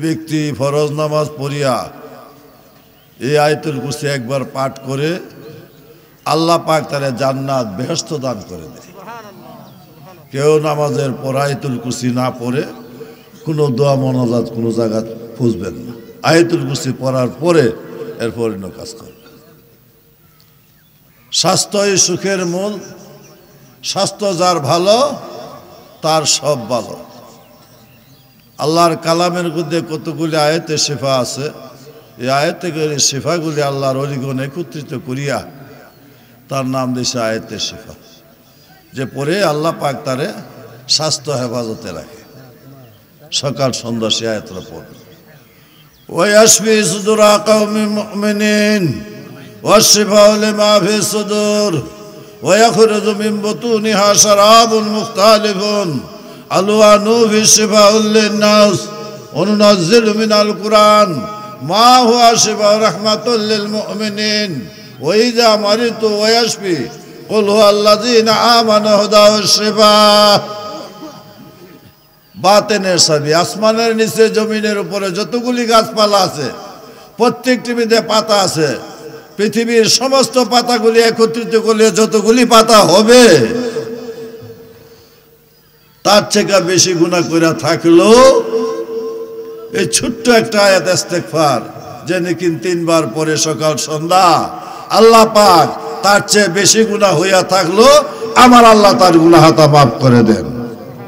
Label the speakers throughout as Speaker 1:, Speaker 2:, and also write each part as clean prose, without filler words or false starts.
Speaker 1: ব্যক্তি ফরজ নামাজ পড়িয়া এই আয়াতুল কুরসি একবার পাঠ করে আল্লাহ পাক তারে জান্নাত বেহেশত দান করে দেয়। কেউ নামাজের পর আয়াতুল কুরসি না পড়ে কোনো দোয়া মোনাজাত কোনো জায়গায় খুঁজবেন না। আয়াতুল কুরসি পড়ার পরে এরপর অন্য কাজ করবে। স্বাস্থ্যই সুখের মূল। স্বাস্থ্য যার ভালো তার সব ভালো। আল্লাহর কালামের মধ্যে কতগুলি আয়াতে শিফা আছে। এই আয়াতে করে শিফাগুলি আল্লাহর অলিগণ একত্রিত করিয়া তার নাম দিয়েছে আয়াতে শিফা, যে পরে আল্লাহ পাক তারে স্বাস্থ্য হেফাজতে রাখে। সকাল সন্ধ্যা সে আয়াতটা পড়বে। ওয়াশফি সুদুরা কওমি মুমিনিন ওয়াশফাউ লিমা ফি সুদুর ওয়াখরুজু মিন বুতুনিহা শারাবুন মুখতালিফুন আলওয়ানু শিফাউল লিন-নাস ওয়া নুনাজ্জিলু মিনাল কুরআন মা হুয়া শিফাউ রাহমাতুল লিল মুমিনিন ওয়া ইযা মারিতু ওয়া ইয়াশফি কুল হুয়াল্লাযীনা আমানু হুদা ওয়া শিফা। বাতেনের ছবি। আসমানের নিচে জমিনের উপরে যতগুলি গাছপালা আছে প্রত্যেকটির মধ্যে পাতা আছে। পৃথিবীর সমস্ত পাতাগুলি একত্রিত করলে যতগুলি পাতা হবে তার থেকে বেশি গুনাহ করে থাকলেও এই ছোট্ট একটা আয়াত ইস্তেগফার যে নাকি 3 বার পরে সকাল সন্ধ্যা আল্লাহ পাক তার চেয়ে বেশি গুনাহ হইয়া থাকলো আমার আল্লাহ তার গুনাহটা মাফ করে দেন।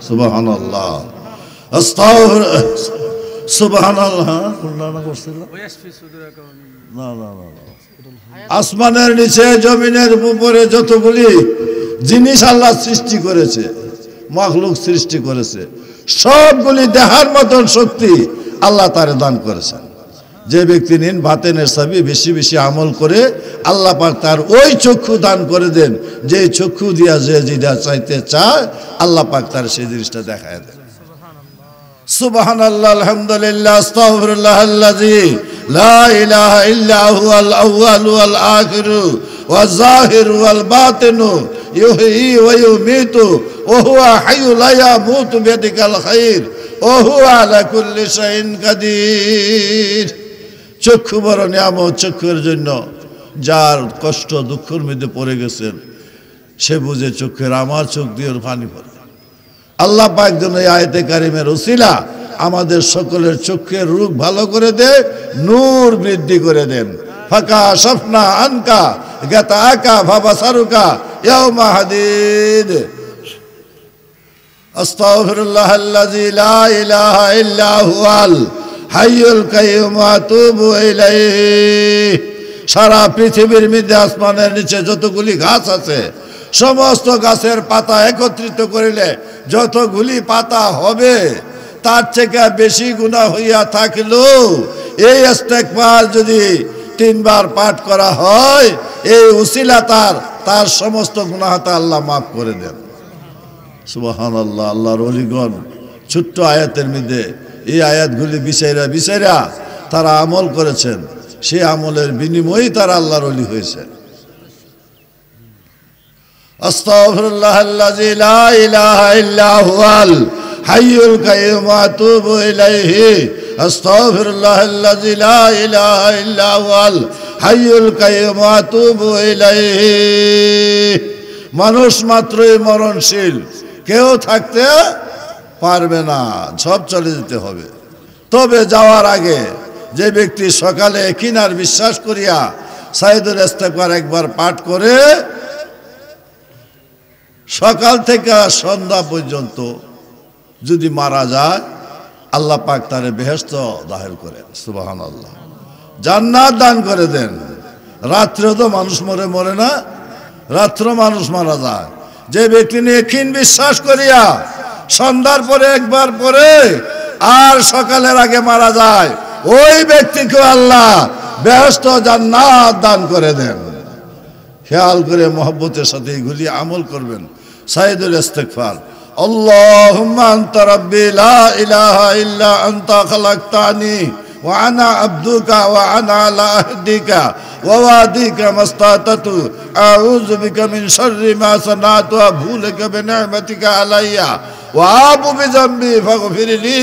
Speaker 1: সুবহানাল্লাহ আস্তাগফিরুল্লাহ সুবহানাল্লাহ। না আসমানের নিচে জমিনের উপরে যতগুলি জিনিস আল্লাহ সৃষ্টি করেছে, মাখলুক সৃষ্টি করেছে, সবগুলি দেখার মতন শক্তি আল্লাহ তারে দান করেছেন। যে ব্যক্তি নিন বাতেনের ছবি বেশি বেশি আমল করে আল্লাহ পাক তার ওই চক্ষু দান করে দেন যে চক্ষু দিয়া যে যেটা চাইতে চায় আল্লাহ পাক তার সেই জিনিসটা দেখায় দেন। সুবহানাল্লাহ আলহামদুলিল্লাহ আস্তাগফিরুল্লাহাল্লাযী লা ইলাহা ইল্লা হুয়াল আউয়ালু ওয়াল আখিরু ওয়াজ যাহিরু ওয়াল বাতিনু ইউহয়ী ওয়া ইউমীতু ওয়া হুয়া হাইয়্যু লা ইয়ামুতু বিয়াদিকাল খায়র ওয়া হুয়া আলা কুল্লি শাইইন কাদির। চক্ষু বড় নিয়ামত। চক্ষুর জন্য যার কষ্ট দুঃখের মধ্যে পড়ে গেছেন সে বুঝে চোখের আমার চোখ দিয়ে পানি পড়ে। আল্লাহ পাক যেন এই আয়াতে কারিমের উসিলা আমাদের সকলের চোখের রোগ ভালো করে দে, নূর বৃদ্ধি করে দেন। ফাকা শাফনা আনকা গাতাকা ফাবাসারুকা ইয়াউমা হাদিদ। আস্তাগফিরুল্লাহাল্লাযী লা ইলাহা ইল্লা হুয়াল হাইয়ুল কাইয়্যুম ওয়া আতুবু ইলাইহি। সারা পৃথিবীর মধ্যে আসমানের নিচে যতগুলি গাছ আছে সমস্ত গাছের পাতা একত্রিত করিলে যতগুলি পাতা হবে তার থেকে বেশি গুনাহ হইয়া থাকলেও এই ইস্তেগফার যদি 3 বার পাঠ করা হয় এই উসিলা তার সমস্ত গুনাহটা আল্লাহ মাফ করে দেন। সুবহানাল্লাহ। আল্লাহর ওলিগণ ছোট্ট আয়াতের মধ্যে এই আয়াতগুলি বিচাইরা তারা আমল করেছেন, সেই আমলের বিনিময়েই তারা আল্লাহর ওলি হয়েছে। আস্তাগফিরুল্লাহাল্লাযী লা ইলাহা ইল্লা হুয়াল হাইয়ুল কাইয়্যুম ওয়া আতুবু ইলাইহি। আস্তাগফিরুল্লাহাল্লাযী লা ইলাহা ইল্লা হুয়াল হাইয়ুল কাইয়্যুম ওয়া আতুবু ইলাইহি। মানুষ মাত্রই মরণশীল, কেউ থাকতে পারবে না, সব চলে যেতে হবে। তবে যাওয়ার আগে যে ব্যক্তি সকালে কিনার বিশ্বাস করিয়া সাইদুল ইস্তেগফার একবার পাঠ করে সকাল থেকে সন্ধ্যা পর্যন্ত যদি মারা যায় আল্লাহ পাক তারে বেহেশত দাখিল করেন। সুবহানাল্লাহ। জান্নাত দান করে দেন। রাত্রেও তো মানুষ মরে না, রাত্রে মানুষ মারা যায়। যে ব্যক্তি নিখিন বিশ্বাস করিয়া সন্ধ্যার পরে একবার পরে আর সকালের আগে মারা যায় ওই ব্যক্তিকে আল্লাহ বেহেশত জান্নাত দান করে দেন। খেয়াল করে মহব্বতের সাথে এগুলি আমল করবেন। সাইদুল ইস্তেগফার। আল্লাহুম্মা আনতা রাব্বি লা ইলাহা ইল্লা আনতা খালাকতানি ওয়া আনা আবদুকা ওয়া আনা আলা আহদিকা ওয়া ওয়াদিকা মাস্তাতাতু আউযু বিকা মিন শাররি মা সানাতু ওয়া আবু লাকা বিনি'মাতিকা আলাইয়া ওয়া আবু বিযামবি ফাগফিরলি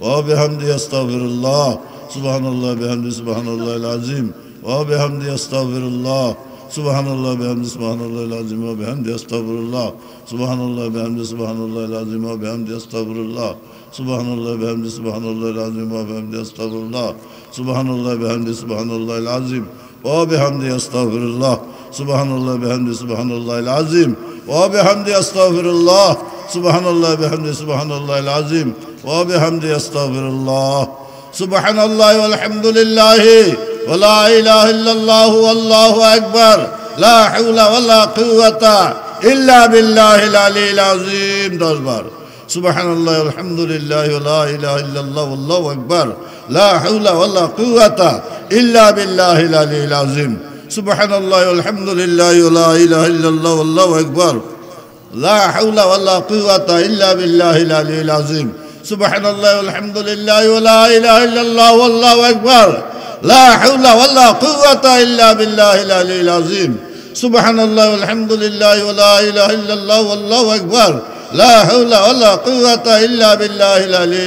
Speaker 1: وبحمده أستغفر الله سبحان الله بحمده سبحان الله العظيم وبحمده أستغفر الله سبحان الله بحمده سبحان الله العظيم وبحمده أستغفر الله سبحان الله بحمده سبحان الله العظيم وبحمده أستغفر الله سبحان الله بحمده سبحان الله العظيم وبحمده أستغفر الله سبحان الله بحمده سبحان الله العظيم وبحمده أستغفر الله سبحان الله بحمده سبحان الله العظيم وبحمده أستغفر الله سبحان الله بحمده سبحان الله العظيم وبحمده أستغفر الله سبحان الله والحمد لله ولا إله إلا الله والله أكبر لا حول ولا قوة إلا بالله العلي العظيم 10 বার سبحان الله والحمد لله ولا إله إلا الله والله أكبر لا حول ولا قوة إلا بالله العلي العظيم سبحان الله والحمد لله ولا إله إلا الله والله أكبر لا حول ولا قوة إلا بالله العلي العظيم سبحان الله والحمد لله ولا إله إلا الله والله أكبر لا حول ولا قوة إلا بالله العلي العظيم سبحان الله والحمد لله ولا إله إلا الله والله أكبر لا حول ولا قوة إلا بالله العلي العظيم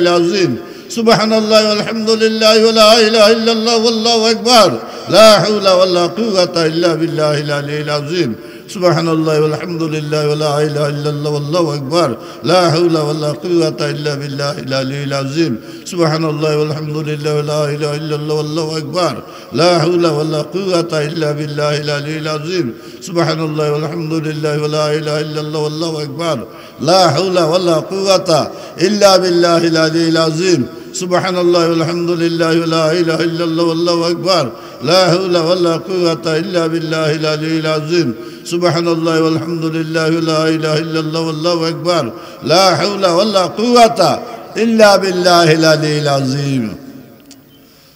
Speaker 1: سبحان الله والحمد لله ولا إله إلا الله والله أكبر لا حول ولا قوة إلا بالله العلي العظيم سبحان الله والحمد لله ولا إله إلا الله والله أكبر لا حول ولا قوة إلا بالله العلي العظيم سبحان الله والحمد لله ولا إله إلا الله والله أكبر لا حول ولا قوة إلا بالله العلي العظيم سبحان الله والحمد لله ولا إله إلا الله والله أكبر لا حول ولا قوة إلا بالله العلي العظيم سبحان الله والحمد لله ولا إله إلا الله والله أكبر لا حول ولا قوة إلا بالله العلي العظيم سبحان الله والحمد لله ولا إله إلا الله والله أكبر لا حول ولا قوة إلا بالله العلي العظيم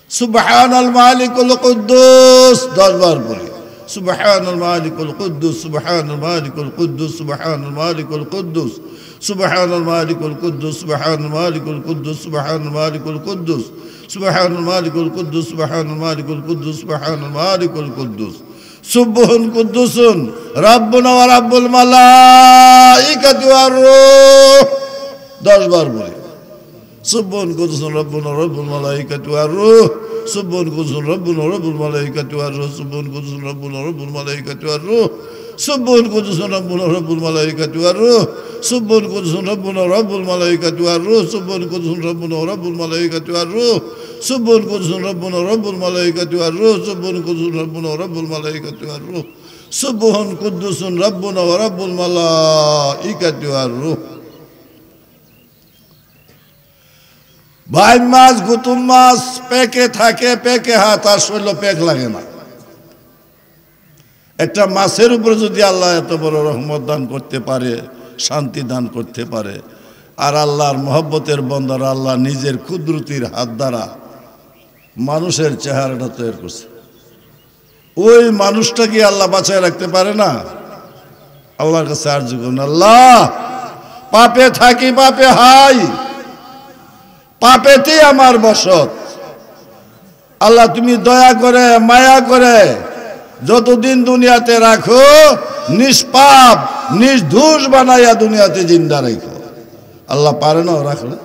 Speaker 1: سبحان المالك القدوس 10 বার পড়ি سبحان المالك القدوس سبحان المالك القدوس سبحان المالك القدوس سبحان المالك القدوس سبحان المالك القدوس سبحان المالك القدوس سبحان المالك القدوس سبحان المالك القدوس سبحان المالك القدوس سبح قدوس ربنا ورب الملائكة والروح 10 বার বলি سبح قدوس ربنا رب الملائكة والروح سبح قدوس ربنا رب الملائكة والروح سبح قدوس ربنا رب الملائكة والروح سبح قدوس ربنا رب الملائكة والروح سبح قدوس ربنا رب الملائكة والروح سبح قدوس ربنا رب الملائكة والروح سبح قدوس ربنا رب الملائكة والروح سبح قدوس ربنا رب الملائكة والروح سبح قدوس ربنا ورب الملائكة والروح ভাই মাছ গুতুম মাছ পেকে থাকে পেকে হাত আর শৈল পেক লাগে না একটা মাছের উপরে যদি আল্লাহ এত বড় রহমত দান করতে পারে শান্তি দান করতে পারে আর আল্লাহর মহব্বতের বন্দারা আল্লাহ নিজের কুদরতির হাত দ্বারা মানুষের চেহারাটা তৈরি করছে ওই মানুষটা কি আল্লাহ বাঁচায় রাখতে পারে না আল্লাহর কাছে আরজি করুন আল্লাহ পাপে থাকি পাপে হাই পাপেতে আমার বসত আল্লাহ তুমি দয়া করে মায়া করে যতদিন দুনিয়াতে রাখো নিষ্পাপ নির্দোষ বানাইয়া দুনিয়াতে জিন্দা রাখো আল্লাহ পারে না রাখলে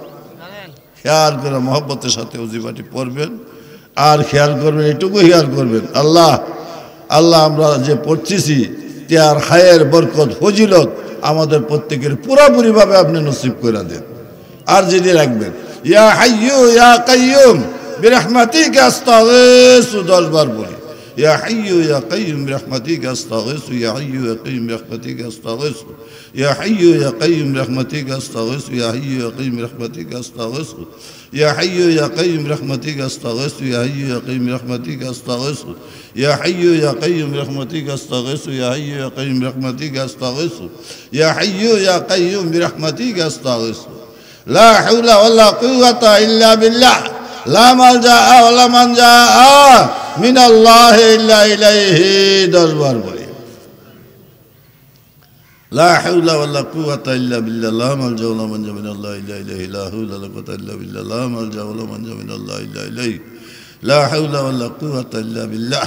Speaker 1: খেয়াল করে মহব্বতের সাথে উজিবাটি পড়বেন আর খেয়াল করবেন এটুকু খেয়াল করবেন আল্লাহ আল্লাহ আমরা যে পড়তেছি তার হায়ের বরকত ফজিলত আমাদের প্রত্যেকের পুরোপুরিভাবে আপনি নসিব করে দেন আর যদি রাখবেন ইয়া হাইয়ু ইয়া কাইয়ুম বিরহমাতিকা আস্তাগীসু 10 বার বলি ইয়া হাইয়ু ইয়া কাইয়ুম বিরহমাতিকা আস্তাগীসু ইয়া হাইয়ু ইয়া কাইয়ুম বিরহমাতিকা আস্তাগীসু ইয়া হাইয়ু ইয়া কাইয়ুম বিরহমাতিকা আস্তাগীসু ইয়া হাইয়ু ইয়া কাইয়ুম বিরহমাতিকা আস্তাগীসু ইয়া হাইয়ু ইয়া কাইয়ুম বিরহমাতিকা আস্তাগীসু ইয়া হাইয়ু ইয়া কাইয়ুম বিরহমাতিকা আস্তাগীসু ইয়া হাইয়ু ইয়া কাইয়ুম বিরহমাতিকা আস্তাগীসু ইয়া হাইয়ু ইয়া কাইয়ুম বিরহমাতিকা আস্তাগীসু ইয়া হাইয়ু ইয়া কাইয়ুম বিরহমাতিকা আস্তাগীসু لا حول ولا قوة إلا بالله لا ملجأ ولا منجأ من الله إلا إليه 10 বার বলি لا حول ولا قوة إلا بالله لا ملجأ ولا منجأ من الله إلا إليه لا حول ولا قوة إلا بالله لا ملجأ ولا منجأ من الله إلا إليه لا حول ولا قوة إلا بالله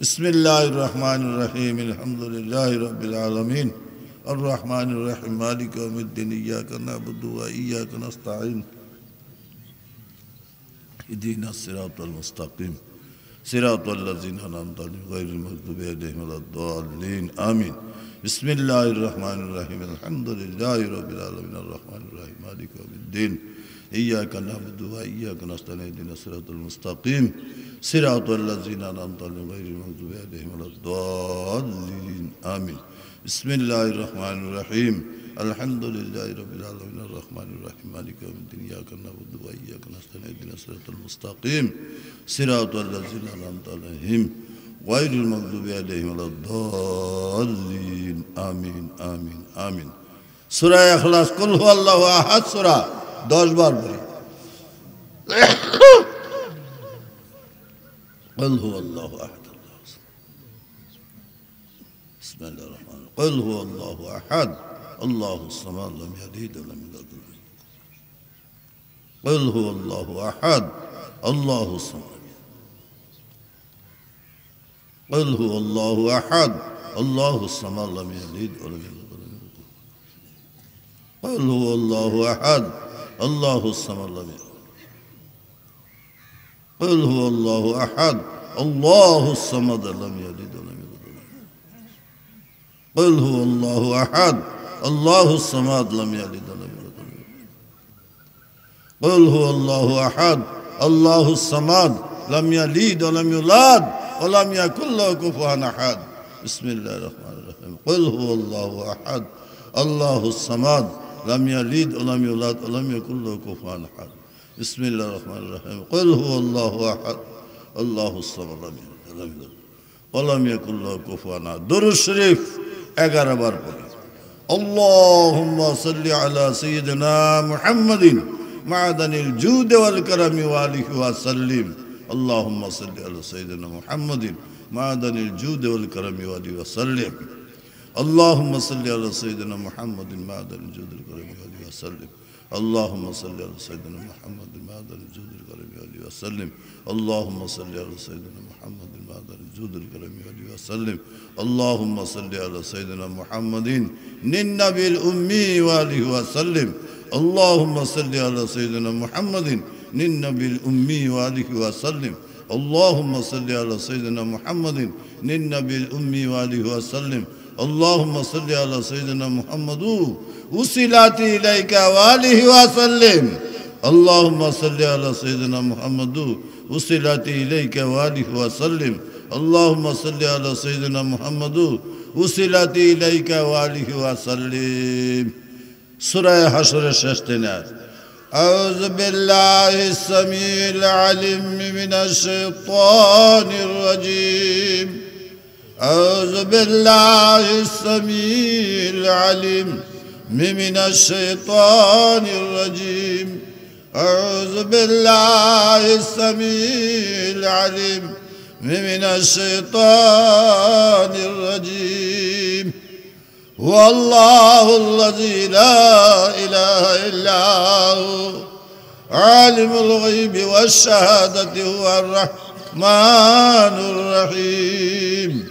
Speaker 1: বিসমিল্লাহির রহমানির রহিম আলহামদুলিল্লাহি রাব্বিল আলামিন আর রহমানির রহিম মালিক ইয়াউমিদ্দিন ইয়্যাকা না'বুদু ওয়া ইয়্যাকা নাস্তাঈন ইহদিনাস সিরাতাল মুস্তাকিম সিরাতাল লাযিনা আন'আমতা আলাইহিম গায়রিল মাগদুবি আলাইহিম ওয়ালাদ-দাল্লিন আমিন বিসমিল্লাহির রহমানির রহিম আলহামদুলিল্লাহি রাব্বিল আলামিন আর রহমানির রহিম মালিক ইয়াউমিদ্দিন إياك نعبد وإياك نستعين اهدنا الصراط المستقيم صراط الذين أنعمت عليهم غير المغضوب عليهم ولا الضالين آمين بسم الله الرحمن الرحيم الحمد لله رب العالمين الرحمن الرحيم مالك يوم الدين إياك نعبد وإياك نستعين اهدنا الصراط المستقيم صراط الذين أنعمت عليهم غير المغضوب عليهم ولا الضالين آمين آمين آمين سورة إخلاص قل هو الله أحد سورة 10 বার বলি قل هو الله احد بسم الله الرحمن الرحيم قل هو الله احد الله الصمد لم يلد ولم يولد قل هو الله احد الله الصمد قل هو الله احد الله الصمد لم يلد ولم يولد قل هو الله احد الله الصمد لم يلد قل هو الله أحد الله الصمد لم يلد ولم يولد قل هو الله أحد الله الصمد لم يلد ولم يولد قل هو الله أحد الله الصمد لم يلد ولم يولد ولم يكن له كفوا أحد بسم الله الرحمن الرحيم قل هو الله أحد الله الصمد لم يلد ولم يولد ولم يكن له كفوا أحد بسم الله الرحمن الرحيم قل هو الله أحد الله الصمد لم يلد ولم يولد ولم يكن له كفوا أحد درود شريف 11 বার পড়ি اللهم صل على سيدنا محمد معدن الجود والكرم وآله وسلم اللهم صل على سيدنا محمد معدن الجود والكرم وآله وسلم اللهم صل على سيدنا محمد معدن الجود والكرم وآله وسلم اللهم صل على سيدنا محمد معدن الجود والكرم وآله وسلم اللهم صل على سيدنا محمد معدن الجود والكرم وآله وسلم اللهم صل على سيدنا محمد النبي الأمي وآله وسلم اللهم صل على سيدنا محمد النبي الأمي وآله وسلم اللهم صل على سيدنا محمد النبي الأمي وآله وسلم اللهم صل على سيدنا محمد وصلاتي إليك وآله وسلم اللهم صل على سيدنا محمد وصلاتي إليك وآله وسلم اللهم صل على سيدنا محمد وصلاتي إليك وآله وسلم سورة حشر الشاشتنات أعوذ بالله السميع العليم من الشيطان الرجيم أعوذ بالله السميع العليم من الشيطان الرجيم أعوذ بالله السميع العليم من الشيطان الرجيم هو الله الذي لا إله إلا هو عالم الغيب والشهادة هو الرحمن الرحيم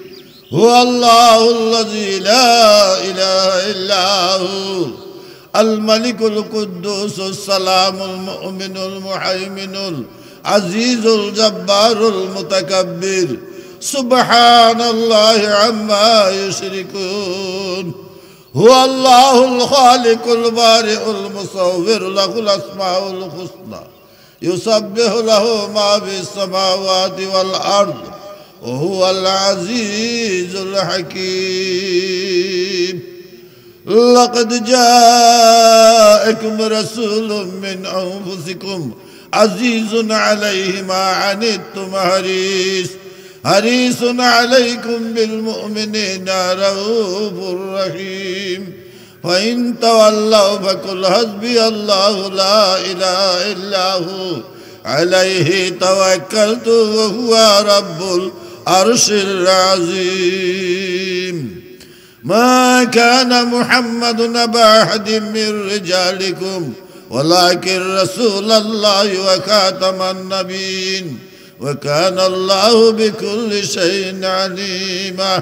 Speaker 1: هو الله الذي لا إله إلا هو الملك القدوس السلام المؤمن المهيمن العزيز الجبار المتكبر سبحان الله عما يشركون هو الله الخالق البارئ المصور له الأسماء الحسنى يسبح له ما في السماوات والأرض وهو العزيز الحكيم لقد جاءكم رسول من أنفسكم عزيز عليه ما عنتم حريص عليكم بالمؤمنين رؤوف رحيم فإن تولوا فقل حسبي الله لا إله إلا هو عليه توكلت وهو رب العرش العظيم ما كان محمد أبا أحد من رجالكم ولكن رسول الله وخاتم النبيين وكان الله بكل شيء عليما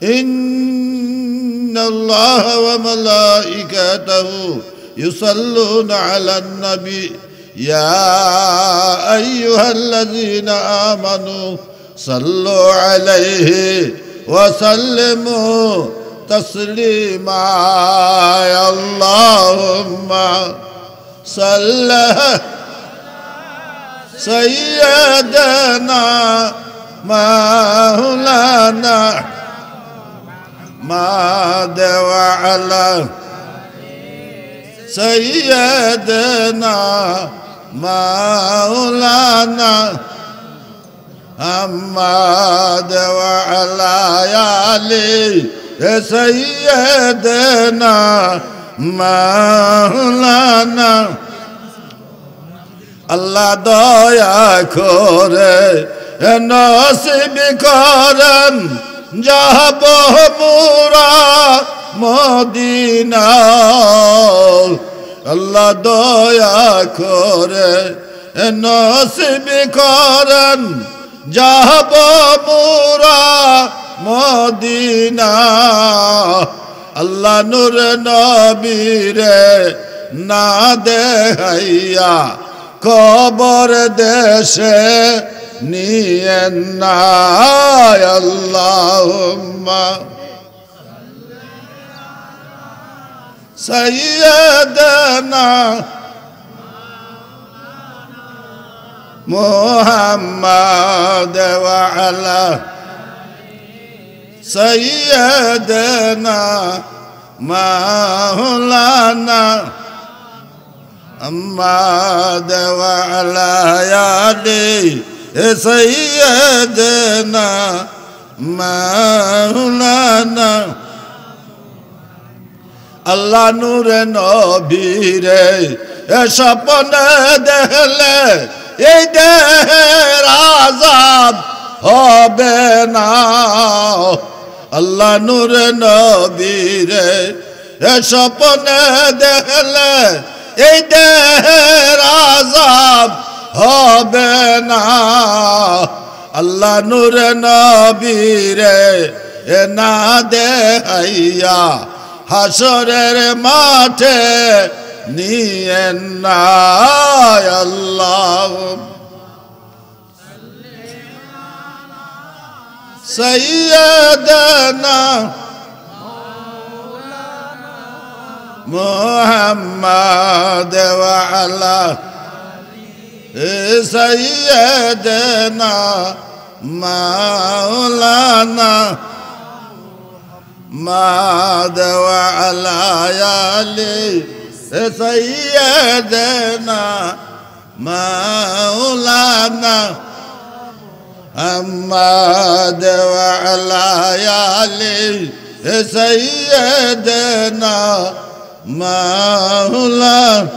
Speaker 1: إن الله وملائكته يصلون على النبي يا أيها الذين آمنوا صلوا عليه وسلموا تسليما اللهم صل سيدنا مولانا محمد وعلى سيدنا مولانا محمد وعلى آله سيدنا مولانا আল্লাহ দয়া করে নসিব করেন যাব মোরা মদিনা আল্লাহ দয়া করে নসিব করেন যাব মোরা মদিনা আল্লাহ নূর নবীরে না দেখাইয়া কবর দেশে নিয়েন না আল্লাহুম্মা সাইয়্যিদানা মুহাম্মাদ ওয়া আলা সাইয়্যিদানা মাওলানা محمد وعلى آله سيدنا مولانا আল্লাহ নূরে নবীরে স্বপ্নে দেখলে এই দেহের আযাব হবে না আল্লাহ নূরে নবীরে স্বপ্নে দেখলে এই দেহের আযাব হবে না আল্লাহ নূরে নবীরে না দেখাইয়া হাসরের মাঠে নিয়েন না আল্লাহ সাইয়্যিদানা محمد وعلى سيدنا مولانا محمد وعلى آله سيدنا مولانا محمد وعلى آله سيدنا مولانا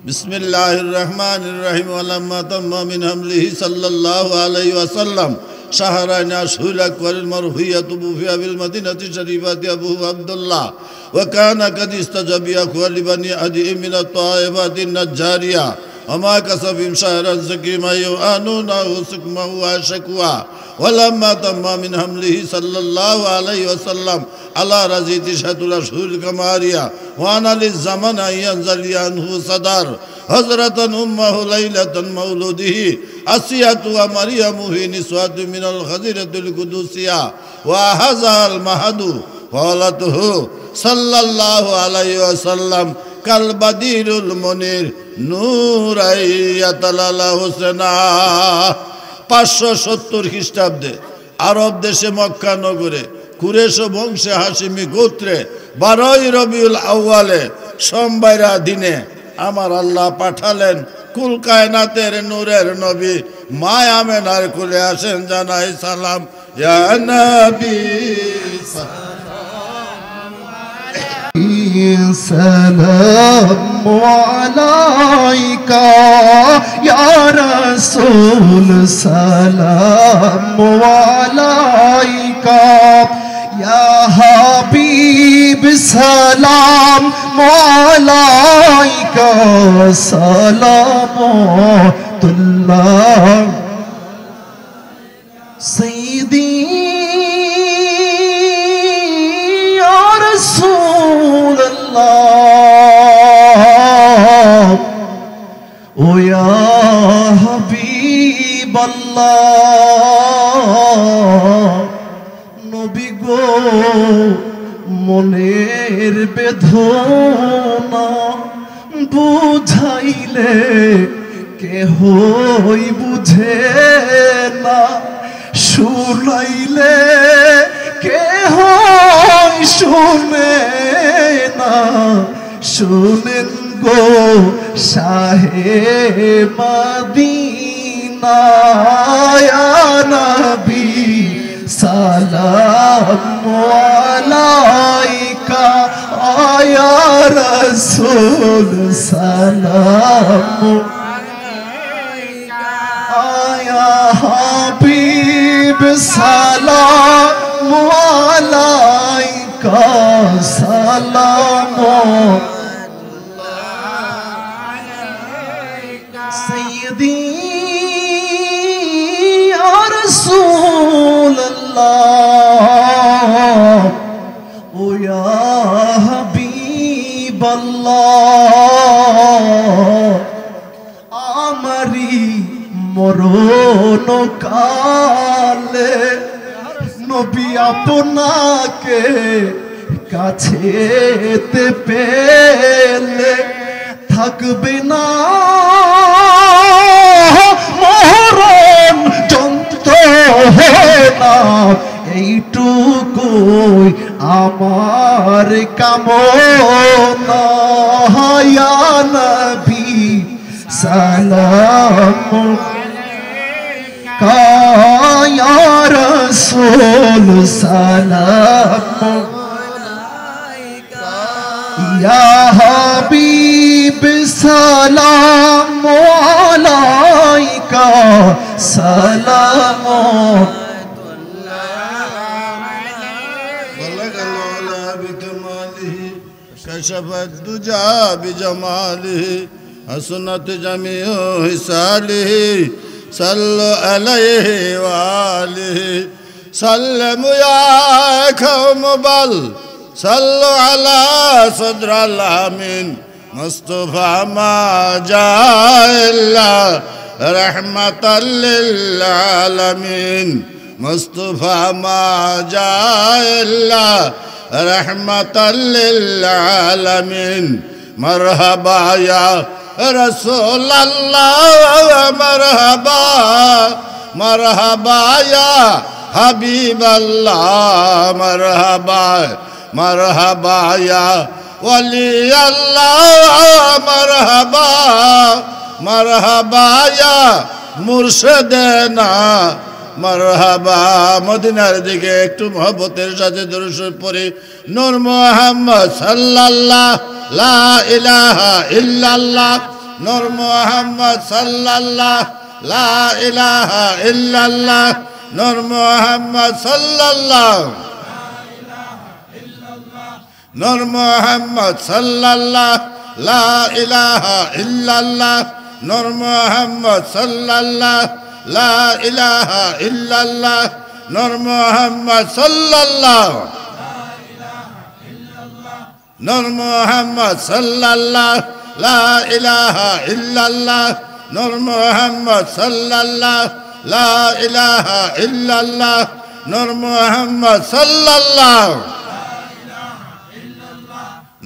Speaker 1: بسم الله الرحمن الرحيم ولما تم من حمله صلى الله عليه وسلم شهرين أشهر أكبر المرفية بوفيا بالمدينة الشريفة أبوه عبد الله وكان قد استجاب أخوة لبني عدي من الطائفات النجارية وما كسبهم شهرا زكيما يؤانونه سكما وشكوى ولما تم من حمله صلى الله عليه وسلم على رزيت شهد الأشهر القمارية وأنا للزمن أن ينزل عنه صدر حضرة أمه ليلة مولوده أسية ومريم في نسوة من الخزيرة القدوسية وهذا المهد قالته صلى الله عليه وسلم كالبدير المنير نورا يتلالى حسنا 570 খ্রিস্টাব্দে আরব দেশে মক্কা নগরে কুরেশ বংশে হাশিমি গোত্রে 12 রবিউল আউয়ালে সোমবাইরা দিনে আমার আল্লাহ পাঠালেন কুল কায়নাতের নূরের নবী মা আমেনার কুলে আসেন জানাই সালাম ইয়া নবী
Speaker 2: السلام عليك يا رسول سلام عليك يا حبيب سلام عليك سلام রহমতুল্লাহ সাইয়্যিদি ইয়া রাসূলুল্লাহ ও ইয়া হাবিবাল্লাহ নবী গো মনের বেদনা বুঝাইলে কেহই বুঝে না শুনাইলে কেহই শুনে না শুনেন গো শাহে মদিনা ইয়া নবী সালাম আলাইকা ইয়া রাসূল সালাম আলাইকা ইয়া হাবিব সালাম আলাইকা সালাম আলাইকা সাইয়্যিদি ইয়া রাসূলুল্লাহ ও ইয়া হাবিবাল্লাহ আমারি মরণ কালে নবী আপনাকে কাছেতে পেলে থাকবে না মরণ যন্ত্রণা এইটুকুই আমার কামনা ইয়া নবী সালাম আলাইকা ইয়া রাসূল সালাম আলাইকা ইয়া হাবিব সালাম আলাইকা সালাম
Speaker 1: كشف الدجى بجماله حسنت جميع خصاله صلوا عليه وآله سلموا يا قوم بل صلوا على صدر الأمين مصطفى ما جاء إلا رحمة للعالمين مصطفى ما جاء إلا رحمة للعالمين مرحبا يا رسول الله مرحبا مرحبا يا حبيب الله مرحبا مرحبا يا ولي الله مرحبا مرحبا يا مرشدنا মারহাবা মদিনার দিকে একটু মহব্বতের সাথে দরুদ শরীফ পড়ি নূর মুহাম্মদ সাল্লাল্লাহু লা ইলাহা ইল্লাল্লাহ নূর মুহাম্মদ সাল্লাল্লাহু লা ইলাহা ইল্লাল্লাহ নূর মুহাম্মদ সাল্লাল্লাহু নূর মুহাম্মদ সাল্লাল্লাহু লা ইলাহা ইল্লাল্লাহ নূর মুহাম্মদ সাল্লাল্লাহু লা ইলাহা ইল্লাল্লাহ নূর মুহাম্মদ সাল্লাল্লাহু নূর মুহাম্মদ সাল্লাল্লাহু লা ইলাহা ইল্লাল্লাহ নূর মুহাম্মদ সাল্লাল্লাহু লা ইলাহা ইল্লাল্লাহ নূর মুহাম্মদ সাল্লাল্লাহু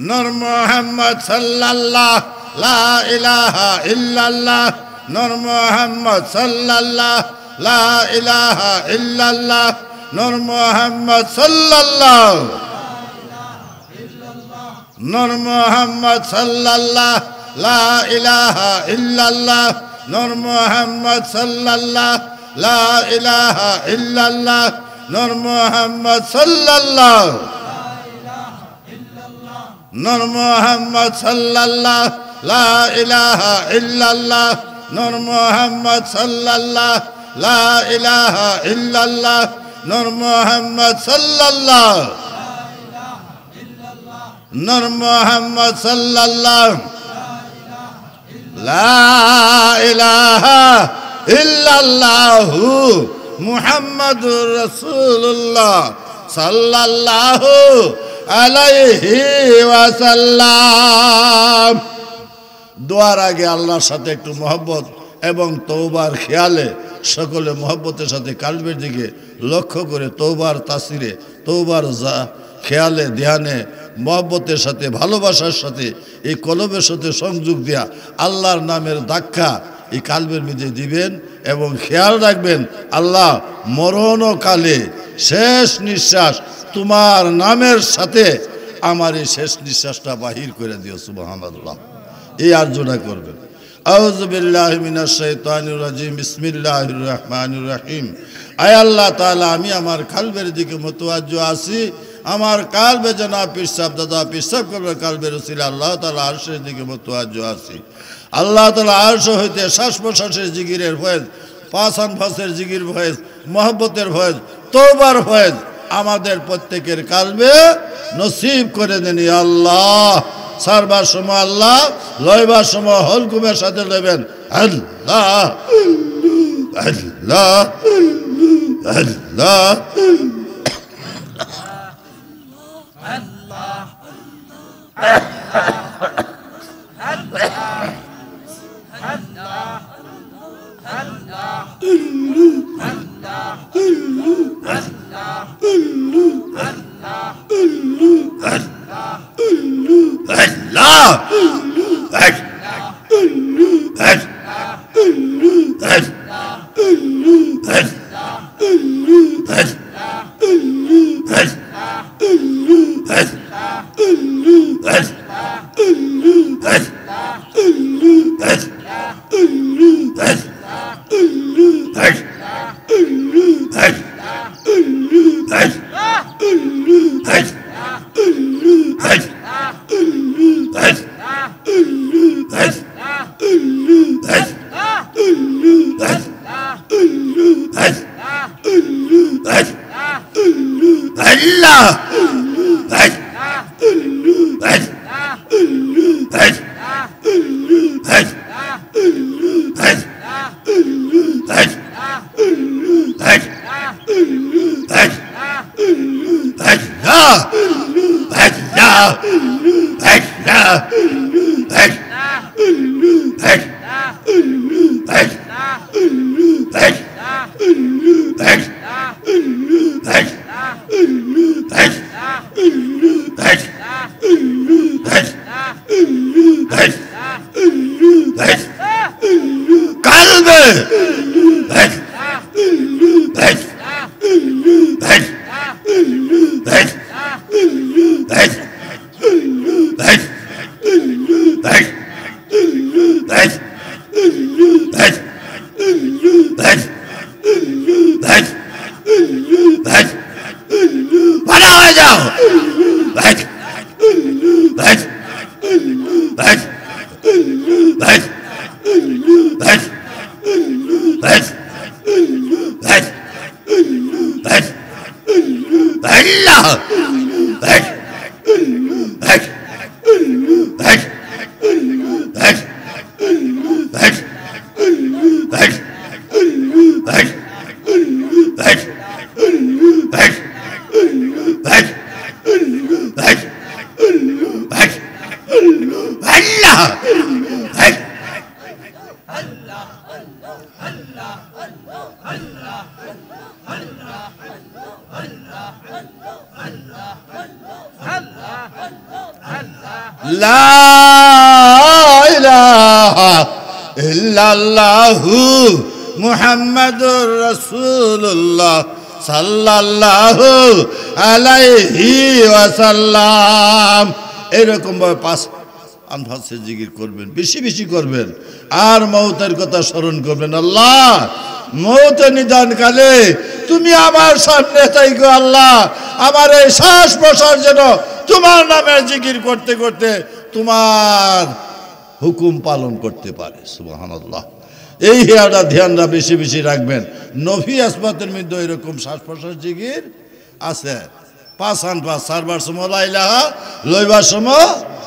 Speaker 1: নূর মুহাম্মদ সাল্লাল্লাহু লা ইলাহা ইল্লাল্লাহ নূর মুহাম্মদ সাল্লাল্লাহু লা ইলাহা ইল্লাল্লাহ নূর মুহাম্মদ সাল্লাল্লাহু নূর মুহাম্মদ সাল্লাল্লাহু লা ইলাহা ইল্লাল্লাহ নূর মুহাম্মদ সাল্লাল্লাহু লা ইলাহা ইল্লাল্লাহ নূর মুহাম্মদ সাল্লাল্লাহু নূর মুহাম্মদ সাল্লাল্লাহু লা ইলাহা ইল্লাল্লাহ নূর মুহাম্মদ সাল্লাল্লাহু লা ইলাহা ইল্লাল্লাহ নূর মুহাম্মদ সাল্লাল্লাহু নূর মুহাম্মদ সাল্লাল্লাহু লা ইলাহা ইল্লাল্লাহু মুহাম্মাদুর রাসূলুল্লাহ সাল্লাল্লাহু আলাইহি ওয়াসাল্লাম। দোয়ার আগে আল্লাহর সাথে একটু মহব্বত এবং তওবার খেয়ালে সকলে মহব্বতের সাথে কালবের দিকে লক্ষ্য করে তওবার তাসিরে তওবার খেয়ালে ধ্যানে মহব্বতের সাথে ভালোবাসার সাথে এই কলবের সাথে সংযোগ দেয়া আল্লাহর নামের ধাক্কা এই কালবের মধ্যে দিবেন এবং খেয়াল রাখবেন আল্লাহ মরণকালে শেষ নিঃশ্বাস তোমার নামের সাথে আমার এই শেষ নিঃশ্বাসটা বাহির করে দিও সুবহানাল্লাহ। এই আর্জনা করবেন। আউযু বিল্লাহি মিনাশ শাইতানির রাজিম বিসমিল্লাহির রহমানির রহিম। আয় আল্লাহ তাআলা আমি আমার কালবের দিকে মুতাওয়াজ্জু আছি, আমার কালবে জনাব পিরসাব দাদা পিরসাব করবে কালবের উসিলা আল্লাহ তাআলা আরশের দিকে মুতাওয়াজ্জু আছি। আল্লাহ তাআলা আরশ হইতে শ্বাস প্রশ্বাসের জিকিরের ফয়েজ পাঁচ আনফাসের জিকির ফয়েজ মহব্বতের ফয়েজ তওবার ফয়েজ আমাদের প্রত্যেকের কালবে নসিব করে দেন ইয়া আল্লাহ। সারবার সময় আল্লাহ লয়বার সময় হলকুমের সাথে লইবেন আল্লাহ আল্লাহ আল্লাহ লা ইলাহা ইল্লাল্লাহু মুহাম্মাদুর রাসূলুল্লাহ সাল্লাল্লাহু আলাইহি ওয়াসাল্লাম। এরকম ভাবে পাঁচ আনফাসে জিকির করবেন, বেশি বেশি করবেন, আর মৌতের কথা স্মরণ করবেন। আল্লাহ মৌতের নিদানকালে তুমি আমার সামনে থাইকো আল্লাহ, আমার এই শ্বাস প্রশ্বাস যেন তোমার নামে জিকির করতে করতে তোমার হুকুম পালন করতে পারে। সুবহানাল্লাহ। এই হেয়াটা ধ্যানটা বেশি বেশি রাখবেন। নফি আসবাতের মধ্যে এরকম শ্বাস প্রশ্বাস জিকির আছে। পাঁচ আনফাস সারবার সময় লা ইলাহা, লইবার সময়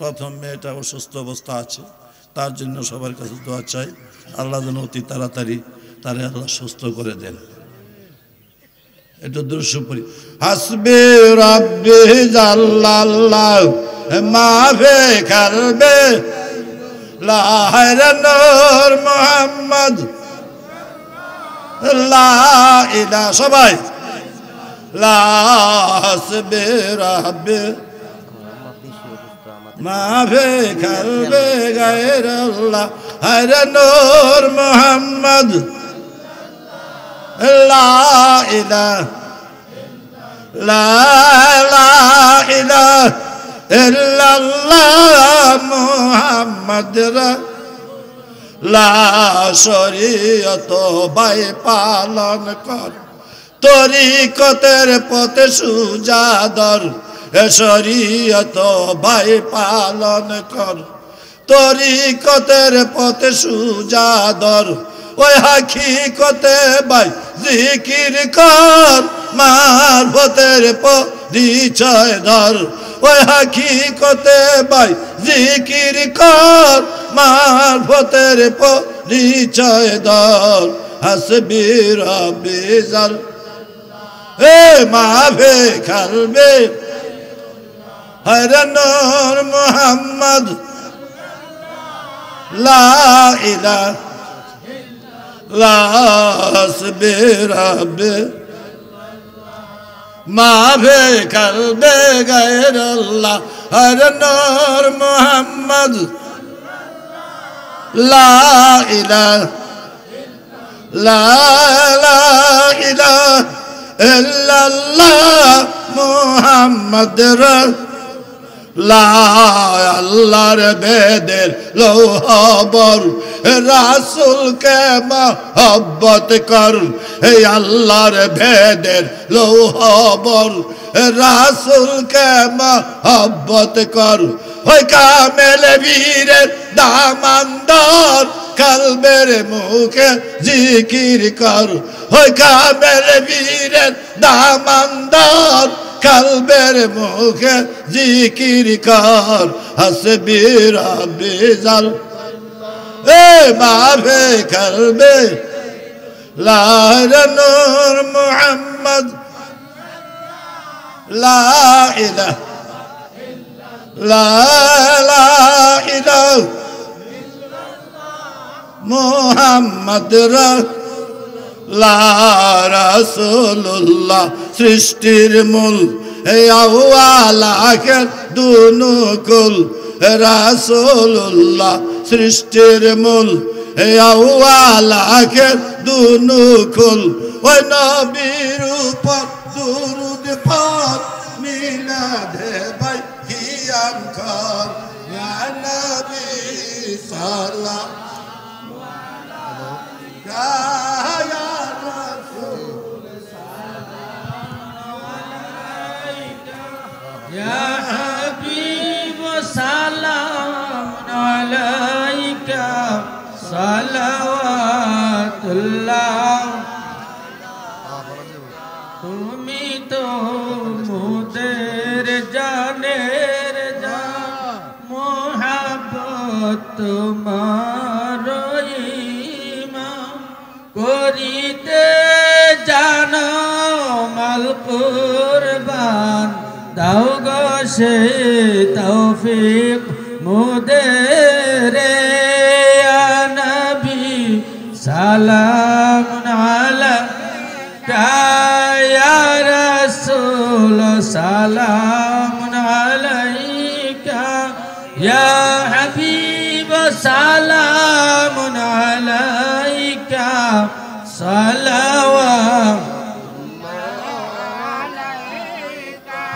Speaker 1: প্রথম মেয়েটা অসুস্থ অবস্থা আছে, তার জন্য সবার কাছে দোয়া চাই, আল্লাহ যেন অতি তাড়াতাড়ি তারে আল্লাহ সুস্থ করে দেন। এটা দুরূদ পড়ি। হাসবি রাব্বি জাল্লাল্লাহ মাফে কারবে লা ইলাহা নূর মুহাম্মদ লা ইলাহা, সবাই লা হাসবি রাব্বি মাফে কারবে গায়রাল্লাহ ইলাহা নূর মুহাম্মদ লা ইলাহা ইল্লাল্লাহ মুহাম্মাদুর লা শরীয়ত বাই পালন কর, তরিকতের পথে সুজাদর শরীয়ত বাই পালন কর, তরিকতের পথে সুজাদর ওই হাকিকতে বাই জিকির কর, মারফতের পরিচয় ধর, ওই হাকিকতে বাই জিকির কর, মারফতের পরিচয় ধর। হাসবি রাব্বি জাল এ মাফে কারবে ইলাহা নূর মুহাম্মদ লা ইলাহা লা হাসবি রাব্বি মাফে কারবে গায়রাল্লাহ ইলাহা নূর মুহাম্মদ লা ইলাহা ইল্লাল্লাহ মুহাম্মাদুর আল্লাহর বেদের লৌহবর রাসূলকে মহব্বত কর, হে আল্লাহর বেদের লৌহবর রাসূলকে মহব্বত কর, ওই কামেল বীরের দামানদার কলবের মুখে জিকির কর, ওই কামেল বীরের দামানদার কলবের মুখে জিকির কর। হাসবি রাব্বি জাল এ মাফে কারবে লা ইলাহা নূর মুহাম্মদ লা ইলাহা মুহাম্মাদুর রাসূলুল্লাহ সৃষ্টির মূল হে আউয়াল আখির দুনুকুল, রাসূলুল্লাহ সৃষ্টির মূল হে আউয়াল আখির দুনুকুল, ওই নবীর উপর দুরূদ পড় মিলাদে ভাই কিয়াম কর, ইয়া নবী সালাম
Speaker 3: يا حبيب سلام عليك صلوات الله তুমি তো মোদের জানের জান মোহাব্বত তোমার ইমাম করিতে জানো মাল কুরবান দাও গো সে তৌফিক মোদের ইয়া নবী সালামুন আলাইকা ইয়া রাসূল সালামুন আলাইকা ইয়া হাবিব সালামুন আলাইকা সালাওয়াত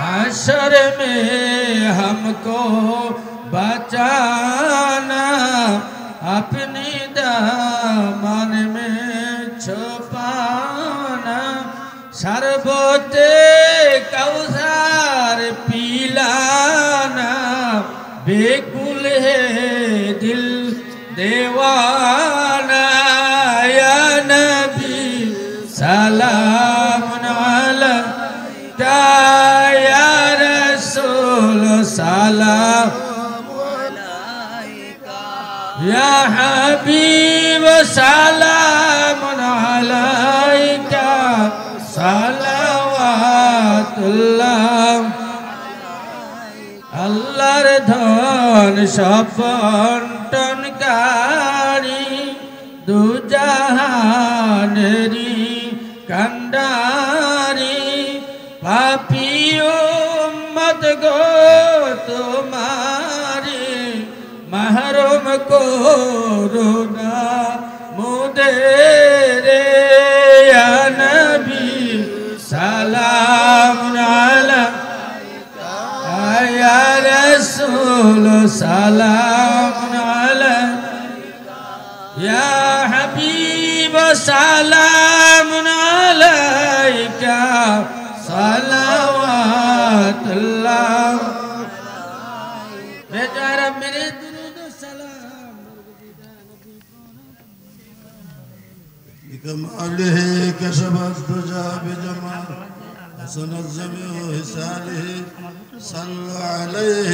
Speaker 3: हशर में हमको बचाना अपनी दामन में छुपाना शरबते कौसर पिलाना बेकुल है दिल दीवाना या नबी सलाम अलैका या रसूल सलाम হাবিব সালামুন আলাইকা সালাওয়াতুল্লাহ আল্লাহর ধন সপন্টনকারী দুজাহানেরি কান্ডারি পাপী উম্মত গো তোমারি মাহরুম করুনা মুদের ইয়া নবী সালাম আলাইকা ইয়া রাসূল সালাম আলাইকা ইয়া হাবিব সালাম আলাইকা সালাওয়াতুল্লাহ বেচারা মেরে দুরুদ সালাম
Speaker 1: بكماله كشف الدجى بجمال حسن الجميع حساله صلوا عليه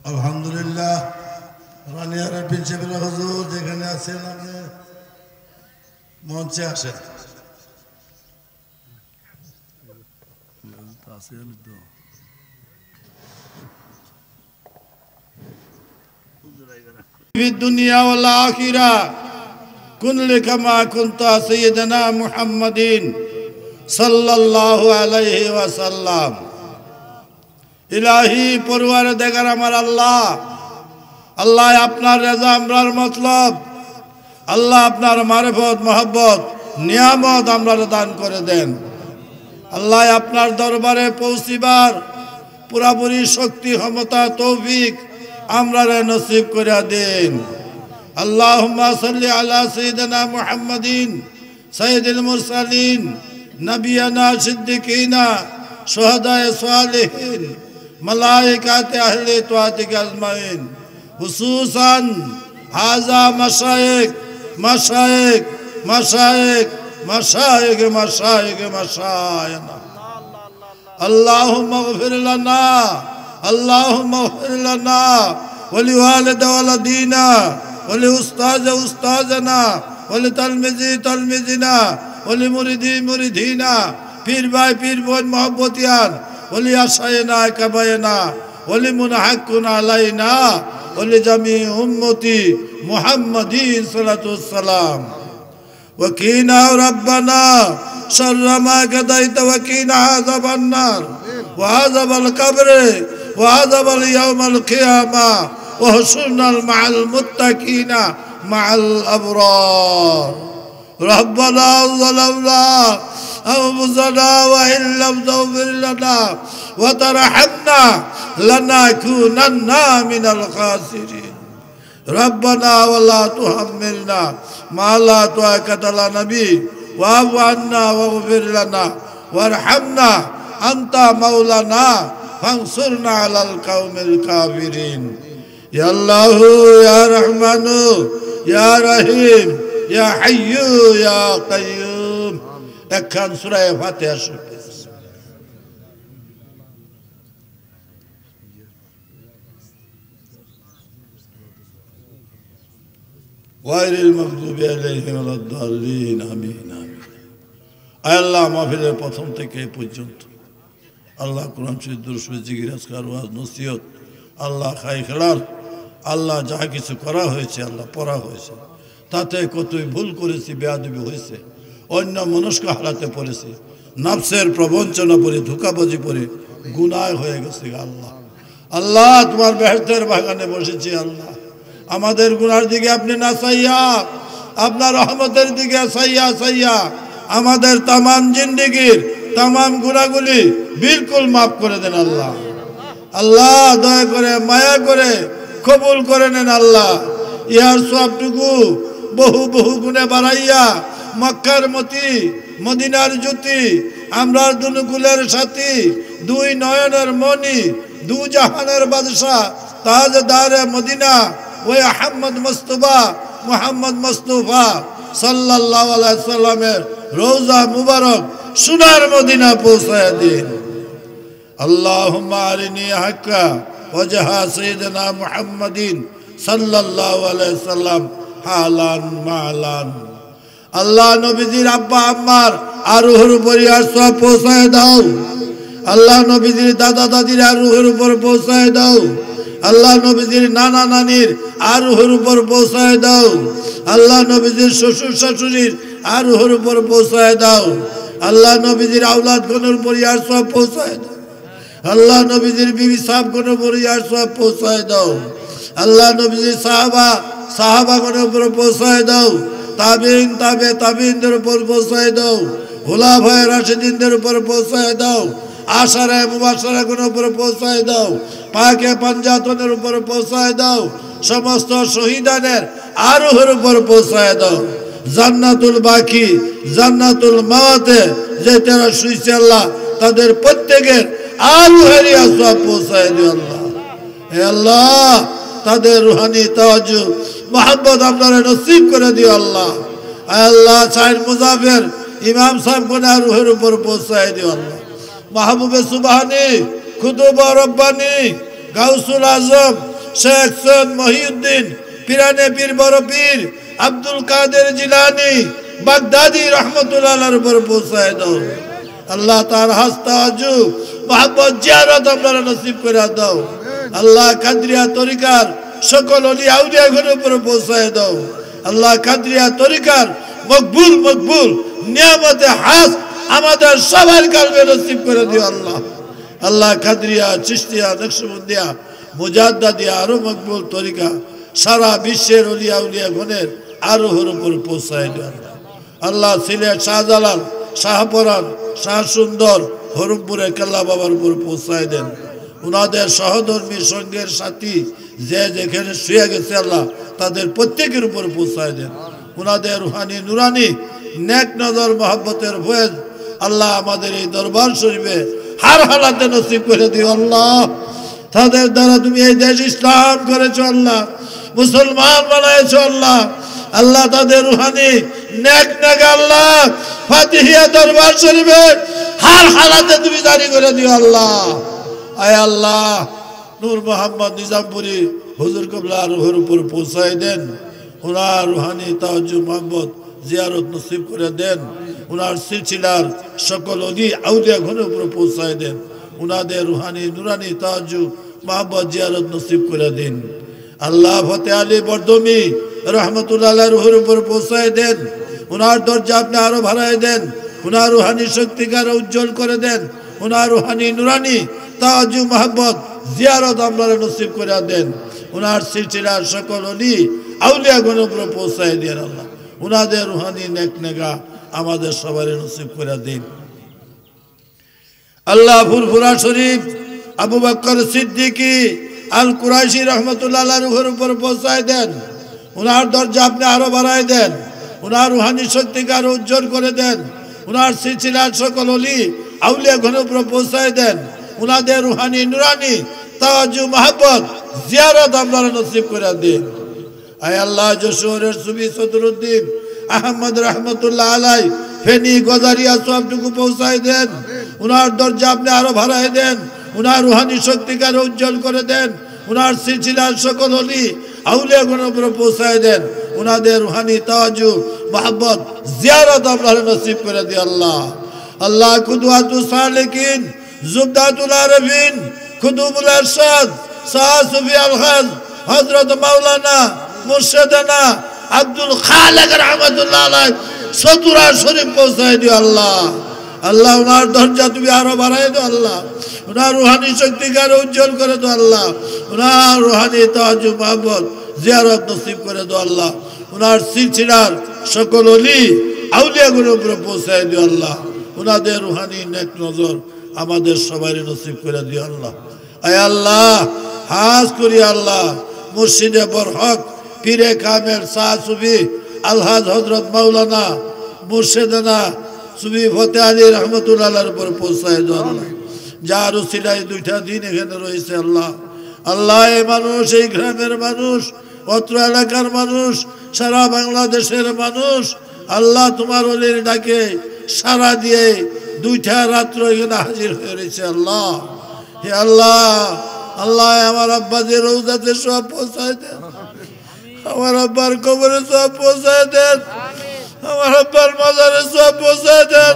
Speaker 1: الحمد لله রানিয়া রবিন শিবির হুজুর যেখানে আছেন আপনি মঞ্চে আসেন في الدنيا والآخرة كن لك ما كنت سيدنا محمد صلى الله عليه وسلم ইলাহি পরওয়ারদিগার আমার আল্লাহ আল্লাহ আপনার রাজা আমরার মতলব আল্লাহ আপনার মারিফত মহব্বত নিয়ামত আমরা দান করে দেন আল্লাহ আপনার দরবারে পৌঁছিবার পুরাপুরি শক্তি ক্ষমতা তৌফিক আমরা নসিব করে দেন আল্লাহুম্মা সাল্লি আলা সাইয়্যিদিনা মুহাম্মাদিন সাইয়্যিদিল মুরসালিন নবিয়ানা সিদ্দিকিনা শুহাদায়ে সালিহিন মালায়েকাতে আহলে তাআতিক আজমাইন হুসুসান হাযা মাশায়েখ মাশায়েখ মাশায়েখ মাশায়েখ মাশায়েখ মাশায়েখনা আল্লাহুম্মা ইগফির লানা আল্লাহুম্মা ইগফির লানা ওয়া লিওয়ালিদা ওয়ালাদিনা ওয়া লিউস্তাযি উস্তাযিনা ওয়া লিতালমিজি তালমিজিনা ওয়া লিমুরিদি মুরিদিনা পীর ভাই পীর বোন মহব্বতিয়ান ওয়া লিআশায়না কাবায়না ওয়া লিমুনহাক্কুন আলাইনা ওয়া লিজামি উম্মতি মুহাম্মাদিন সাল্লাল্লাহু আলাইহি ওয়াসাল্লাম ওয়া কিনা রাব্বানা শাররা মা কাদাইতা ওয়া কিনা আযাবান নার ওয়া আযাবাল কবরে ওয়া আযাবাল ইয়াউমাল কিয়ামা ওয়া হুশুরনাল মা'আল মুত্তাকিনা মা'আল আবরার রব্বানা যালামনা أنفسنا وإن لم تغفر لنا وترحمنا لنكونن من الخاسرين ربنا ولا تحملنا ما لا طاقة لنا به واعف عنا واغفر لنا وارحمنا أنت مولانا فانصرنا على القوم الكافرين يا الله يا رحمن يا رحيم يا حي يا قيوم একখান সূরা ফাতিহা শরীফ গায়রিল মাগদুবি আলাইহিম ওয়ালাদ-দাল্লিন আমিন আমিন আল্লাহ মাহফিলের প্রথম থেকে এই পর্যন্ত আল্লাহ কোরআন শরীফ দুরূদ শরীফ জিকির আজকার ওয়াজ নসিহত আল্লাহ খাই খেলার আল্লাহ যা কিছু করা হয়েছে আল্লাহ পড়া হয়েছে তাতে কতই ভুল করেছি বেয়াদবি হয়েছে অন্য মনস্ক হারাতে পড়েছি নফসের প্রবঞ্চনা পড়ে ধোঁকাবাজি পড়ে গুনাহ হয়ে গেছে আল্লাহ আল্লাহ তোমার বেহেশতের বাগানে বসেছি আল্লাহ আমাদের গুনার দিকে আপনি না চাইয়া আপনার রহমতের দিকে চাইয়া আমাদের তামাম জিন্দেগির তামাম গুনাহগুলি বিলকুল মাফ করে দেন আল্লাহ আল্লাহ দয়া করে মায়া করে কবুল করে নেন আল্লাহ ইহার সবটুকু বহু বহু গুণে বাড়াইয়া মক্কার মতি মদিনার জ্যোতি আমরা দুনুকুলের সাথী দুই নয়নের মনি দু জাহানের বাদশাহ তাজদারে মদিনা ওই আহমদ মুস্তাফা মুহাম্মদ মুস্তাফা সাল্লাল্লাহু আলাইহি সাল্লামের রওজা মুবারক সোনার মদিনা পৌঁছায় দিন আল্লাহুম্মা আরিনি হাক্কা ওয়াজহা সাইয়্যিদিনা মুহাম্মাদিন সাল্লাল্লাহু আলাইহি সাল্লাম হালান মালান। আল্লাহ নবীজির আব্বা আম্মার আর রুহের উপর ইয়ার সওয়াব পৌঁছায় দাও। আল্লাহ নবীজির দাদা দাদির আর রুহের উপর পৌঁছায় দাও। আল্লাহ নবীজির নানা নানির আর রুহের উপর পৌঁছায় দাও। আল্লাহ নবীজির শ্বশুর শাশুড়ির আর রুহের উপর পৌঁছায় দাও। আল্লাহ নবীজির আওলাদ গণের উপর ইয়ার সওয়াব পৌঁছায় দাও। আল্লাহ নবীজির বিবি সাহাবগণের উপর ইয়ার সওয়াব পৌঁছায় দাও। আল্লাহ নবীজির সাহাবাগণের উপর পৌঁছায় দাও। তাবিন তাবিনদের উপর পৌঁছায় দাও। খুলাফায়ে রাশিদিনদের উপর পৌঁছায় দাও। আশারায়ে মুবাশশারাগণের উপর পৌঁছায় দাও। পাকে পাঞ্জাতনের উপর পৌঁছায় দাও। সমস্ত শহীদানের আরোহের উপর পৌঁছায় দাও। জান্নাতুল বাকি জান্নাতুল মাওয়াতে যে তারা শুইছে আল্লাহ তাদের প্রত্যেকের আরোহের সওয়াব পৌঁছায় দিও আল্লাহ। হে আল্লাহ তাদের রুহানি তাওয়াজ্জুহ মোহাব্বত আপনারা নসিব করে দিও আল্লাহ। আল্লাহ সাইদ মুজাফের ইমাম সাহেব গুনাহ রুহের উপর পৌঁছায় দিও আল্লাহ। মাহবুবে সুবহানি কুতুব রব্বানি গাউসুল আজম শেখ সৈয়দ মহিউদ্দিন পিরানে পীর বড় পীর আব্দুল কাদের জিলানী বাগদাদি রাহমাতুল্লাহ আলাইহির উপর পৌঁছায় দাও আল্লাহ। তার হাস্তাওয়াজ্জুহ মোহাব্বত জিয়ারত আপনারা নসিব করে দাও আল্লাহ। কাদরিয়া তরিকার সকল ওলি আউলিয়াগণের উপর পৌঁছায় দাও আল্লাহ। কাদরিয়া তরিকার মকবুল নিয়ামতে হাস আমাদের সবার কালবে নসিব করে দিও আল্লাহ। আল্লাহ কাদরিয়া চিশতিয়া নকশবন্দিয়া মুজাদ্দাদিয়া আরো মকবুল তরিকা সারা বিশ্বের ওলি আউলিয়াগণের আরোহের উপর পৌঁছায় দিও আল্লাহ। আল্লাহ সিলেট শাহজালাল শাহপরান শাহ সুন্দর হরমপুরে কেল্লা বাবার উপর পৌঁছায় দেন। উনাদের সহধর্মী সঙ্গের সাথী যে যেখানে শুয়ে গেছে আল্লাহ তাদের প্রত্যেকের উপর পৌঁছায় দেন। উনাদের রুহানি নুরানি নেক নজর মহব্বতের ফয়েজ আল্লাহ আমাদের এই দরবার শরীফে হার হালাতে নসিব করে দিও আল্লাহ। তাদের দ্বারা তুমি এই দেশ ইসলাম করেছো আল্লাহ, মুসলমান বানাইছো আল্লাহ। আল্লাহ তাদের রুহানি নেক নেক আল্লাহ ফাতিহিয়া দরবার শরীফে হার হালাতে তুমি জারি করে দিও আল্লাহ। আয় আল্লাহ নূর মোহাম্মদ নিজামপুরি হুজুর কিবলা রুহের উপর পৌঁছায় দেন। ওনার রুহানি তাওয়াজ্জুহ মোহাম্মদ জিয়ারত নসিব করে দেন। ওনার সিলসিলার সকল ওলি আউলিয়া গণের উপর পৌঁছায় দেন। ওনাদের রুহানি নুরানি তাওয়াজ্জুহ মোহাম্মদ জিয়ারত নসিব করে দিন আল্লাহ। ফতে আলী বরদমি রহমতুল্লাহ আলাইহির রুহের উপর পৌঁছায় দেন। ওনার দরজা আপনি আরো বাড়ায় দেন। ওনার রুহানি শক্তিকে আরো উজ্জ্বল করে দেন। ওনার রুহানি নুরানি তাওয়াজ্জুহ মোহাম্মদ জিয়ারত আপনারা নসিব করে দেন। ওনার সিলসিলার সকল ওলি আউলিয়া গণের উপর পৌঁছায় দেন আল্লাহ। ওনাদের রুহানি নেক নেগা আমাদের সবারই নসিব করে দিন আল্লাহ। ফুরফুরা শরীফ আবু বকর সিদ্দিকী আল কুরাইশি রহমতুল্লাহ আলাইহির রুহের উপর পৌঁছায় দেন। ওনার দরজা আপনি আরো বাড়ায় দেন। ওনার রুহানি শক্তিকে আরো উজ্জ্বল করে দেন। ওনার সিলসিলার সকল ওলি আউলিয়া গণের উপর পৌঁছায় দেন। ওনাদের রুহানি নুরানি তাওয়াজ্জুহ মোহাব্বত জিয়ারত আপনারা নসিব করে দিন। আয় আল্লাহ যশোরের সুবি সদরুদ্দিন আহমদ রহমতুল্লাহ আলাই ফেনী গজারিয়া সবটুকু পৌঁছায় দেন। ওনার দরজা আপনি আরো বাড়ায় দেন। ওনার রুহানি শক্তিকে আরো উজ্জ্বল করে দেন। ওনার সিলসিলার সকল ওলি আউলিয়া গণের উপর পৌঁছায় দেন। ওনাদের রুহানি তাওয়াজ্জুহ মোহাব্বত জিয়ারত আপনারা নসিব করে দিন আল্লাহ। আল্লাহ কুদওয়াতুস সালিকিন জুবদাতুল আরফিন কুতুবুল ইরশাদ শাহ সুফি আল খাজ হযরত মাওলানা মুর্শিদানা আব্দুল খালেক রহমাতুল্লাহ আলাইহি সতুরা শরীফ পৌঁছায় দিও আল্লাহ। আল্লাহ ওনার দরজা তুমি আরো বাড়ায় দাও আল্লাহ। ওনার রুহানি শক্তিকে আরো উজ্জ্বল করে দাও আল্লাহ। ওনার রুহানি তাওয়াজ্জুহ মোহাব্বত জিয়ারত নসিব করে দাও আল্লাহ। ওনার সিলসিলার সকল ওলি আউলিয়া গণের উপর পৌঁছায় দিও আল্লাহ। ওনাদের রুহানি নেক নজর আমাদের সবারই নসিব করে দিও আল্লাহ। আয় আল্লাহ হাজ করি আল্লাহ মুর্শিদে বরহক পীরে কামেল শাহ সুফি আলহাজ হযরত মাওলানা মুর্শিদানা সুফি ফতে আলী রহমতুল্লাহ আলাইহির উপর পৌঁছায় দাও আল্লাহ। যার উসিলায় দুইটা দিন এখানে রয়েছে আল্লাহ। আল্লাহ এই মানুষ, এই গ্রামের মানুষ, অত্র এলাকার মানুষ, সারা বাংলাদেশের মানুষ আল্লাহ তোমার ওলির ডাকে সারা দিয়ে দুইটা রাত্র এখানে হাজির হয়ে রয়েছে আল্লাহ। হে আল্লাহ, আল্লাহ আমার আব্বাদের রওজাতে সব পৌঁছায় দেন। আমার আব্বার কবরে সব পৌঁছায় দেন, আমার আব্বার মাজারে সব পৌঁছায় দেন,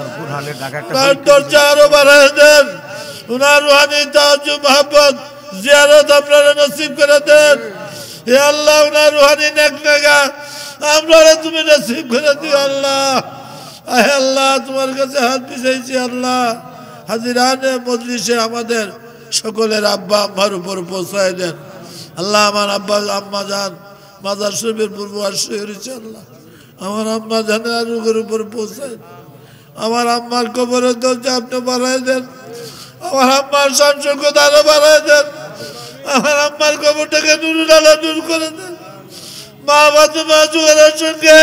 Speaker 1: তার দরজা আরো বাড়ায় দেন, উনার রুহানি তাওয়াজ্জুহ মাহব্বত জিয়ারত আপনারা নসিব করে দেন। হে আল্লাহ, উনার রুহানি নেক নেগা আপনারা তুমি নসিব করে দিও আল্লাহ। আয় আল্লাহ, তোমার কাছে হাত পিছাইছি আল্লাহ। হাজিরানে মজলিসে আমাদের সকলের আব্বা আম্মার উপর পৌঁছায় দেন আল্লাহ। আমার আব্বা আম্মা যান মাজার শরীফের পূর্ব আসে হয়েছে আল্লাহ, আমার আম্মা জানের রোগের উপর পৌঁছায়। আমার আম্মার কবরের দরজা আপনি বাড়ায় দেন, আমার আম্মার সংসর্গতা আরো বাড়ায় দেন, আমার আম্মার কবরটাকে নুরুল আলা নূর করে দেন। মা ফাতেমা জোহরার সঙ্গে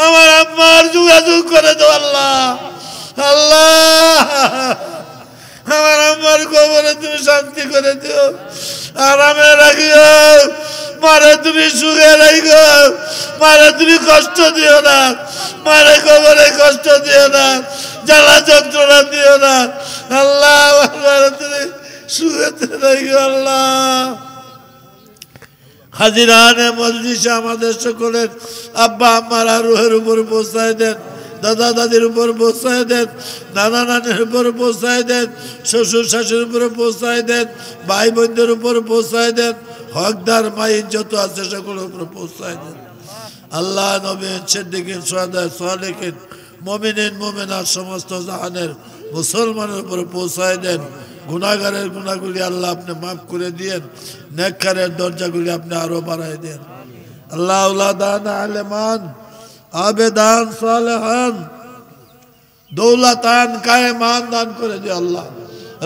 Speaker 1: আমার আম্মার যোগাযোগ করে দাও আল্লাহ। আল্লাহ, আমার আম্মার কবরে তুমি শান্তি করে দিও, আরামে রাখিও, মারে তুমি সুখে রাখো, মারে তুমি কষ্ট দিও না, মারে কবরে কষ্ট দিও না, জ্বালা যন্ত্রণা দিও না আল্লাহ। মারে তুমি সুখে রাখো আল্লাহ। হাজিরানে মজলিসে আমাদের সকলের আব্বা আম্মার রুহের উপর পৌঁছায় দেন, দাদা দাদির উপর পৌঁছায় দেন, নানা নানির উপর পৌঁছায় দেন, শ্বশুর শাশুর উপরে পৌঁছায় দেন, ভাই বোনদের উপর পৌঁছায় দেন, হকদার মাইন যত আছে সকলের উপর পৌঁছায় দেন আল্লাহ। নবীন সিদ্দিকিন সুহাদা সালেহিন মুমিনিন মুমিনাত সমস্ত জাহানের মুসলমানের উপর পৌঁছায় দেন। গুনাহগারের গুনাহগুলি আল্লাহ আপনি মাফ করে দিয়েন, নেককারের দরজাগুলি আপনি আরো বাড়ায় দেন আল্লাহ। আওলাদান আলেমান আবেদান সালেহান দৌলতান কায়েমান দান করে দিও আল্লাহ।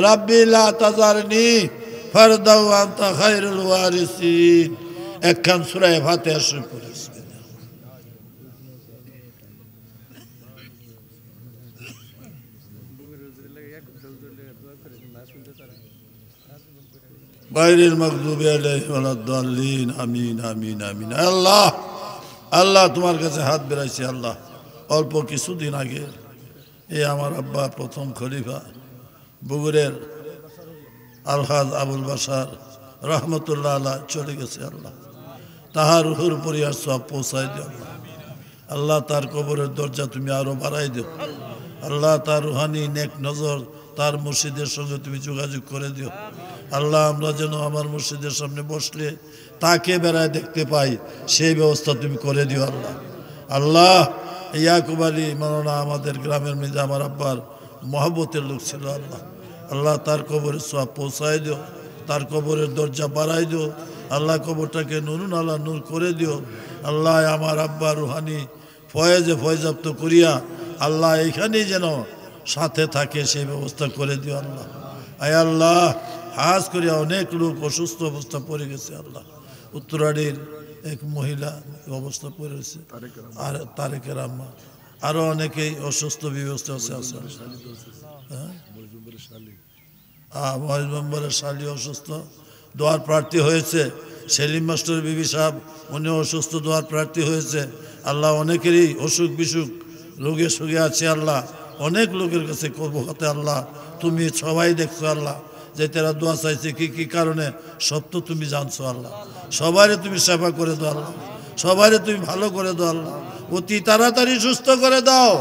Speaker 1: রাব্বি লা তাজারনি ফারদাও আনতা খায়রুল ওয়ারিসিন। একখান সূরা ফাতিহা শুরু করেছে। গায়রিল মাগদুবি আলাইহিম ওয়ালাদ-দাল্লিন। আমিন আমিন আমিন। আল্লাহ, আল্লাহ তোমার কাছে হাত বেড়াইছি আল্লাহ। অল্প কিছুদিন আগে এই আমার আব্বা প্রথম খলিফা বগুড়ের আলহাজ আবুল বাশার রহমতুল্লাহ আলাহ চলে গেছে আল্লাহ। তাহার রুহের পরিবার সব পৌঁছায় দিও আল্লাহ। আল্লাহ তার কবরের দরজা তুমি আরো বাড়াই দিও আল্লাহ। তার রুহানি নেক নজর তার মসজিদের সঙ্গে তুমি যোগাযোগ করে দিও আল্লাহ। আমরা যেন আমার মসজিদের সামনে বসলে তাকে বেড়ায় দেখতে পাই, সেই ব্যবস্থা তুমি করে দিও আল্লাহ। আল্লাহ, ইয়াকুব আলী মাওলানা আমাদের গ্রামের মধ্যে আমার আব্বার মহব্বতের লোক ছিল আল্লাহ। আল্লাহ তার কবরের সব পৌঁছায় দিও, তার কবরের দরজা বাড়াই দিও আল্লাহ। কবরটাকে নুরুন আল্লাহ নূর করে দিও আল্লাহ। আমার আব্বা রুহানি ফয়েজে ফয়জাপ্ত করিয়া আল্লাহ এইখানেই যেন সাথে থাকে, সেই ব্যবস্থা করে দিও আল্লাহ। আয় আল্লাহ, হাজ করিয়া অনেক লোক অসুস্থ অবস্থা পড়ে গেছে আল্লাহ। উত্তরাডির এক মহিলা অবস্থা পড়ে রয়েছে, আর তারেকের আম্মা, আরো অনেকেই অসুস্থ ব্যবস্থা আছে। মহেশ মেম্বারের শালী অসুস্থ, দোয়ার প্রার্থী হয়েছে। সেলিম মাস্টার বিবি সাহেব উনি অসুস্থ, দোয়ার প্রার্থী হয়েছে আল্লাহ। অনেকেরই অসুখ বিসুখ রোগে সুগে আছে আল্লাহ। অনেক লোকের কাছে করবো হাতে আল্লাহ, তুমি সবাই দেখছো আল্লাহ যে তারা দোয়া চাইছে কি কি কারণে, সব তো তুমি জানছো আল্লাহ। সবাইরে তুমি সেবা করে দাও আল্লাহ, সবাইরে তুমি ভালো করে দাও আল্লাহ। অতি তাড়াতাড়ি সুস্থ করে দাও,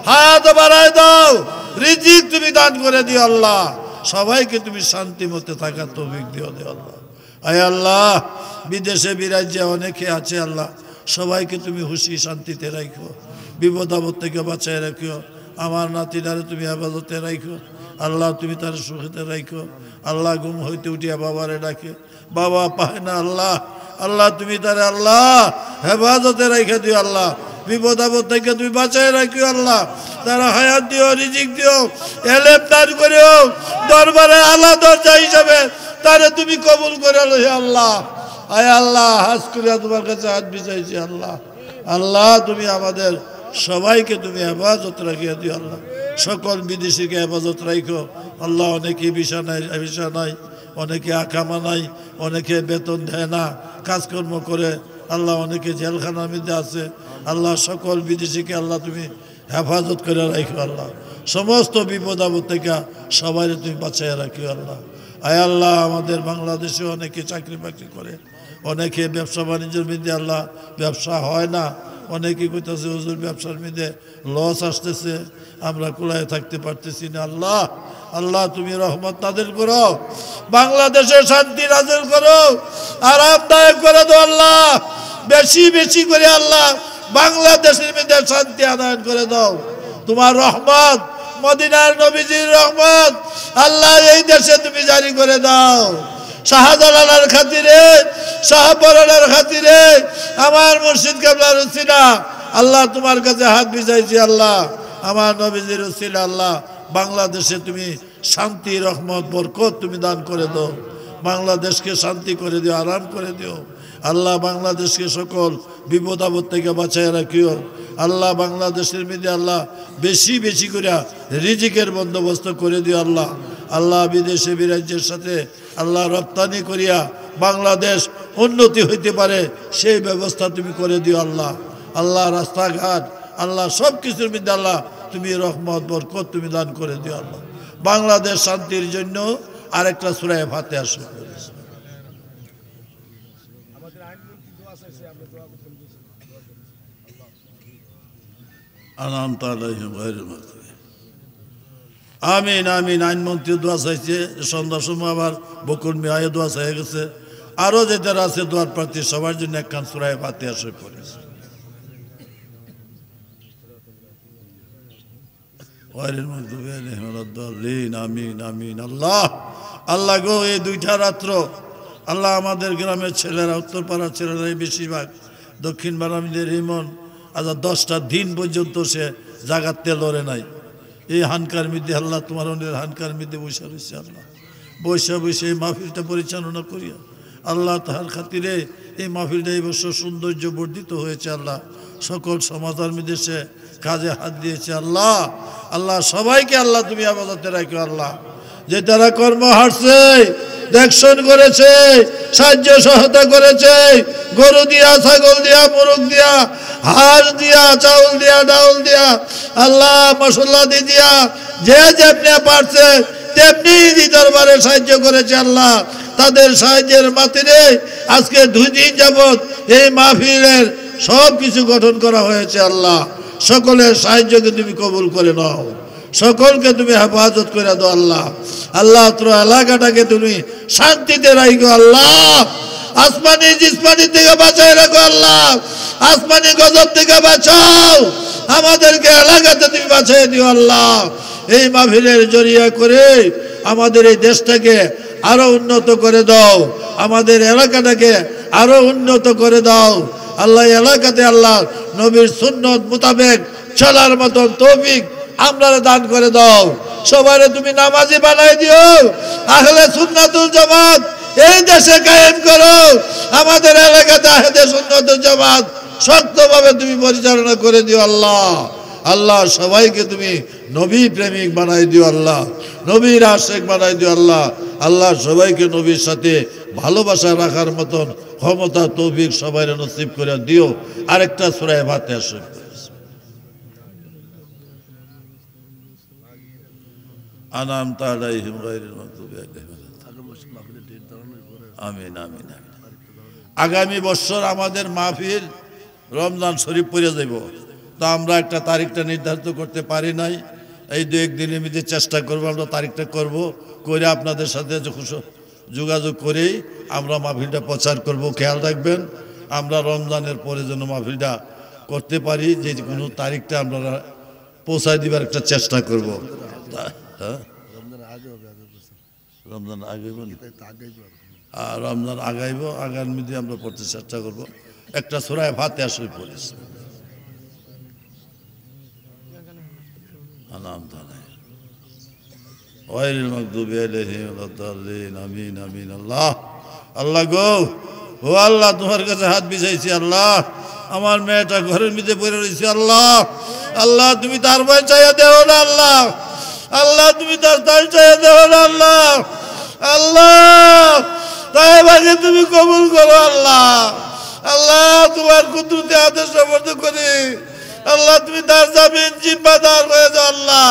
Speaker 1: হাত বাড়ায় দাও, রিজিক তুমি দান করে দিও আল্লাহ। সবাইকে তুমি শান্তি মতে থাকার তৌফিক দিও দে আল্লাহ। আয় আল্লাহ, বিদেশে বিরাজ্যে অনেকে আছে আল্লাহ, সবাইকে তুমি খুশি শান্তিতে রাখো, বিপদ আপদ থেকে বাঁচায় রাখো। আমার নাতিনারে তুমি হেফাজতে রাখো আল্লাহ, তুমি তার সুখেতে রাখো আল্লাহ। ঘুম হইতে উঠিয়া বাবারে ডাকে, বাবা পায় না আল্লাহ, আল্লাহ তুমি তারে আল্লাহ হেফাজতে রেখে দিও আল্লাহ। বিপদ আপদ থেকে তুমি বাঁচায় রাখিও আল্লাহ। তারা হায়াত দিও, রিজিক দিও, এলেম দান করিও, দরবারে আলা দরজা হিসাবে তারে তুমি কবুল করে লই আল্লাহ। আয় আল্লাহ, হাজ করিয়া তোমার কাছে হাত বিছাইছি আল্লাহ। আল্লাহ তুমি আমাদের সবাইকে তুমি হেফাজত রাখিয়া দিও আল্লাহ। সকল বিদেশিকে হেফাজত রাখো আল্লাহ। অনেকে ভিসা নাই, অনেকে আকামা নাই, অনেকে বেতন দেয় না, কাজকর্ম করে আল্লাহ, অনেকে জেলখানার মধ্যে আছে আল্লাহ। সকল বিদেশিকে আল্লাহ তুমি হেফাজত করে রাখো আল্লাহ। সমস্ত বিপদ আপদ থেকে সবাই তুমি বাঁচাইয়া রাখিও আল্লাহ। আয় আল্লাহ, আমাদের বাংলাদেশে অনেকে চাকরি বাকরি করে, অনেকে ব্যবসা বাণিজ্যের মধ্যে আল্লাহ ব্যবসা হয় না, অনেকে কইতেছে হুজুর ব্যবসার মধ্যে লস আসতেছে, আমরা কুলায় থাকতে পারতেছি না। আল্লাহ আল্লাহ তুমি রহমত নাযিল করো, বাংলাদেশে শান্তি নাযিল করো, আরামদায়ক করে দাও আল্লাহ, বেশি বেশি করে আল্লাহ বাংলাদেশের মধ্যে শান্তি আদায় করে দাও। তোমার রহমত, মদিনার নবীজির রহমত আল্লাহ এই দেশে তুমি জারি করে দাও। শাহজালালের খাতিরে, শাহপরানের খাতিরে, আমার মুর্শিদ কেবলার উসিলা আল্লাহ তোমার কাছে হাত বিছাইছি আল্লাহ, আমার নবীজির উসিলা আল্লাহ বাংলাদেশে তুমি শান্তি, রহমত, বরকত তুমি দান করে দাও। বাংলাদেশকে শান্তি করে দিও, আরাম করে দিও আল্লাহ। বাংলাদেশকে সকল বিপদ আপদ থেকে বাঁচায় রাখিও আল্লাহ। বাংলাদেশের মধ্যে আল্লাহ বেশি বেশি করে রিজিকের বন্দোবস্ত করে দিও আল্লাহ। আল্লাহ বিদেশে বিরাজ্যের সাথে আল্লাহ রপ্তানি করিয়া বাংলাদেশ উন্নতি হইতে পারে সেই ব্যবস্থা তুমি করে দিও আল্লাহ। আল্লাহ রাস্তাঘাট আল্লাহ সব কিছুর মধ্যে আল্লাহ তুমি রহমত, বরকত তুমি দান করে দিও আল্লাহ। বাংলাদেশ শান্তির জন্য আরেকটা সূরা ফাতিহা শুরু করেছে। আমিন আমিন। আইনমন্ত্রী দোয়া চাইছে, সন্ধ্যার সময় আবার বকুল মিয়ায় দোয়া চাই গেছে, আরো যেটার আছে দোয়ার প্রার্থী সবার জন্য একখান সূরা ফাতিহা শুরু করেছে। আমিন আমিন। আল্লাহ আল্লাহ গো, এই দুইটা রাত্র আল্লাহ আমাদের গ্রামের ছেলেরা, উত্তরপাড়ার ছেলেরা বেশিরভাগ, দক্ষিণ বারামীদের ইমন আজ 10টা দিন পর্যন্ত সে জাগাতে লড়ে নাই। এই হানকার মধ্যে আল্লাহ তোমার হানকার মধ্যে বসে রয়েছে আল্লাহ, বসে বসে এই মাহফিলটা পরিচালনা করিয়া আল্লাহ তাহার খাতিরে এই মাহফিলটা এই বছর সৌন্দর্য বর্ধিত হয়েছে আল্লাহ। সকল সমাজের মধ্যে সে কাজে হাত দিয়েছে আল্লাহ। আল্লাহ সবাইকে আল্লাহ তুমি আবাদতে রাখো আল্লাহ। যে তারা কর্ম হারছে, দেখশন করেছে, সাহায্য সহায়তা করেছে, গরু দিয়া, ছাগল দিয়া, মোরগ দিয়া, হাঁস দিয়া, চাউল দিয়া, ডাউল দিয়া, আল্লাহ মশলা দিয়া, যে যেমনি পারছে তেমনি দরবারে সাহায্য করেছে আল্লাহ। তাদের সাহায্যের মাধ্যমে আজকে 2 দিন যাবত এই মাহফিলের সব কিছু গঠন করা হয়েছে আল্লাহ। সকলের সাহায্যকে তুমি কবুল করে নাও, সকলকে তুমি হেফাজত করে দাও আল্লাহ। আল্লাহ তোর এলাকাটাকে তুমি শান্তিতে রাখো আল্লাহ। আসমানি জিসমানি থেকে বাঁচাই রাখো আল্লাহ, আসমানি গজব থেকে বাঁচাও, আমাদেরকে এলাকাতে তুমি বাঁচাই দিও আল্লাহ। এই মাহফিলের জরিয়া করে আমাদের এই দেশটাকে আরো উন্নত করে দাও, আমাদের এলাকাটাকে আরো উন্নত করে দাও আল্লাহ। এলাকাতে আল্লাহ নবীর সুন্নত মোতাবেক চলার মতন তৌফিক আমরা দান করে দাও। সবারে তুমি নামাজি বানাই দিও, আহলে সুন্নাতুল জামাত এই দেশে কায়েম করো। আমাদের এলাকাতে আহলে সুন্নাতুল জামাত শক্তভাবে তুমি পরিচালনা করে দিও আল্লাহ। আল্লাহ সবাইকে তুমি নবী প্রেমিক বানাই দিও আল্লাহ, নবীর আশিক বানাই দিও আল্লাহ। আল্লাহ সবাইকে নবীর সাথে ভালোবাসা রাখার মতন ক্ষমতা তৌফিক সবাই নসিব করে দিও। আরেকটা সূরা ফাতিহা শুরু করেছে। আনআমতা আলাইহিম গায়রিল মাগদুবি আলাইহিম। আমিন আমিন। আগামী বছর আমাদের মাহফিল রমজান শরীফ পড়ে যাব, তা আমরা একটা তারিখটা নির্ধারিত করতে পারি নাই। এই 2-1 দিনের মধ্যে চেষ্টা করবো, আমরা তারিখটা করব, করে আপনাদের সাথে যোগাযোগ করেই আমরা মাহফিলটা প্রচার করব। খেয়াল রাখবেন আমরা রমজানের পরে যেন মাহফিলটা করতে পারি, যে কোনো তারিখটা আমরা পৌঁছায় দিবার একটা চেষ্টা করব। রমজান আগাইব, রমজান আগাইব, আগার মধ্যে আমরা পড়তে চেষ্টা করব। একটা সূরা ফাতিহা শরীফ পড়েছি। আমিন আমিন। আল্লাহ আল্লাহ গো, ও আল্লাহ তোমার কাছে হাত বিছাইছি আল্লাহ। আমার মেয়েটা ঘরের মধ্যে পড়ে রয়েছে আল্লাহ। আল্লাহ তুমি তার ভয় চাইয়া দেও না আল্লাহ। আল্লাহ তুমি তার চাইয়া দেও না আল্লাহ। আল্লাহ তাই ভাগে তুমি কবুল করো আল্লাহ। আল্লাহ তোমার কুদরতে আদেশ সমর্থ করি আল্লাহ, তুমি তার জামিন জিম্মাদার হয়ে যাও আল্লাহ।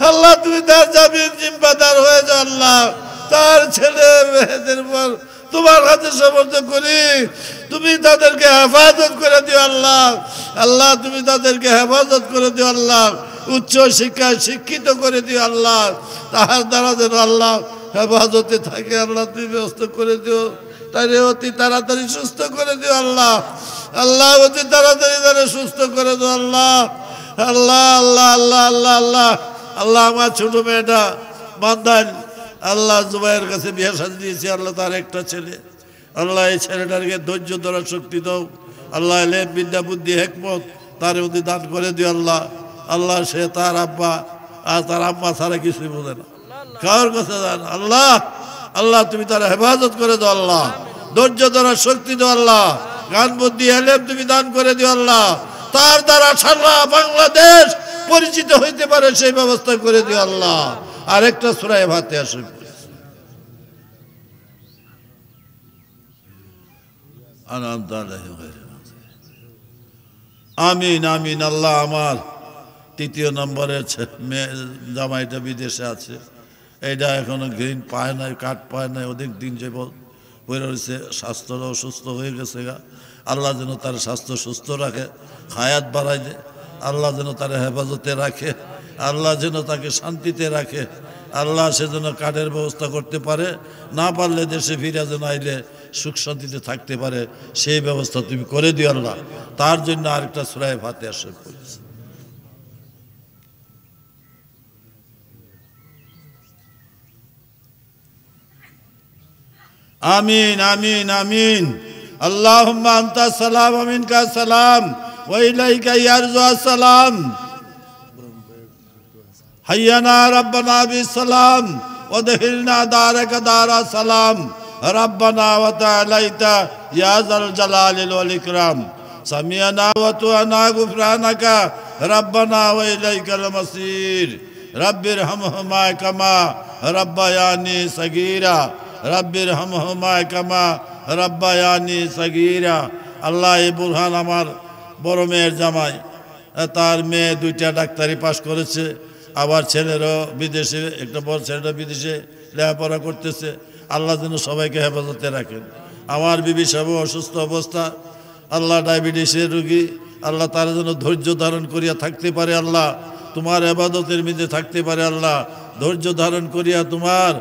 Speaker 1: আল্লাহ তুমি তার জামিন জিম্মাদার হয়ে যাও আল্লাহ। তার ছেলে মেয়েদের পর তোমার হাতে সমর্থ করি। তুমি তাদেরকে হেফাজত করে দিও আল্লাহ। আল্লাহ তুমি তাদেরকে হেফাজত করে দিও আল্লাহ। উচ্চ শিক্ষায় শিক্ষিত করে দিও আল্লাহ। তাহার দ্বারা যেন আল্লাহ হেফাজতে থাকে আল্লাহ তুমি ব্যবস্থা করে দিও। তারে অতি তাড়াতাড়ি সুস্থ করে দিও আল্লাহ। আল্লাহ অতি তাড়াতাড়ি তারা সুস্থ করে দিও আল্লাহ। আল্লাহ আল্লাহ আল্লাহ আল্লাহ আল্লাহ আল্লাহ আমার ছোট মেয়েটা বান্দান আল্লাহ জুবাইয়ের কাছে বিয়ে সাজ দিয়েছি আল্লাহ, তার একটা ছেলে। আল্লাহ এই ছেলেটাকে ধৈর্য ধরার শক্তি দাও আল্লাহ। এলেম বিদ্যা বুদ্ধি হেকমত তার অতি দান করে দিও আল্লাহ। আল্লাহ সে তার আব্বা আর তার আম্মা ছাড়া কিছুই বোঝে না, কারোর কথা জান আল্লাহ। আল্লাহ তুমি তার হেফাজত করে দাও আল্লাহ। ধৈর্য ধরার শক্তি দাও আল্লাহ। জ্ঞান বুদ্ধি এলেম তুমি দান করে দিও আল্লাহ। তার দ্বারা সারা বাংলাদেশ পরিচিত হইতে পারে সেই ব্যবস্থা করে দিও আল্লাহ। আরেকটা সূরা ফাতিহা শরীফ আমিন আমিন। আল্লাহ আমার 3 নম্বরের জামাইটা বিদেশে আছে, এইটা এখনো গ্রিন পায় নাই, কার্ড পায় নাই, অধিক দিন যে পড়ে রয়েছে, স্বাস্থ্যটা অসুস্থ হয়ে গেছে গা। আল্লাহ যেন তার স্বাস্থ্য সুস্থ রাখে, হায়াত বাড়াই দেয়। আল্লাহ যেন তার হেফাজতে রাখে, আল্লাহ যেন তাকে শান্তিতে রাখে। আল্লাহ সে যেন কার্ডের ব্যবস্থা করতে পারে, না পারলে দেশে ফিরে যেন আইলে সুখ শান্তিতে থাকতে পারে, সেই ব্যবস্থা তুমি করে দিও আল্লাহ। তার জন্য আরেকটা সূরা ফাতিহা শরীফ পড়েছি। আমিন আমিন আমিন। আল্লাহুম্মা আনতা সালাম ওয়া মিনকা সালাম ওয়া ইলাইকা ইয়ারজু আসসালাম। হাইয়ানা রাব্বানা বিসসালাম ওয়া দখিলনা দারাকা দারা সালাম। রাব্বানা ওয়া তাআলাইতা ইয়া যাল জালালিল ওয়াল ইকরাম। সামিয়ানা ওয়া তুআনা গুফরানাকা রাব্বানা ওয়া ইলাইকাল মাসির। রাব্বির হামহুমা কামা রাব্বায়ানি সাগীরা। রাব্বির হামহুমা কামা রাব্বায়ানি সাগীরা। আল্লাহ এই বুরহান আমার বড় মেয়ের জামাই, তার মেয়ে 2টা ডাক্তারি পাশ করেছে, আবার ছেলেরও বিদেশে, একটা বড় ছেলেটা বিদেশে লেখাপড়া করতেছে। আল্লাহ যেন সবাইকে হেফাজতে রাখেন। আমার বিবি সাহেব অসুস্থ অবস্থা, আল্লাহ ডায়াবেটিসের রোগী, আল্লাহ তারা যেন ধৈর্য ধারণ করিয়া থাকতে পারে আল্লাহ, তোমার ইবাদতের মধ্যে থাকতে পারে আল্লাহ, ধৈর্য ধারণ করিয়া তোমার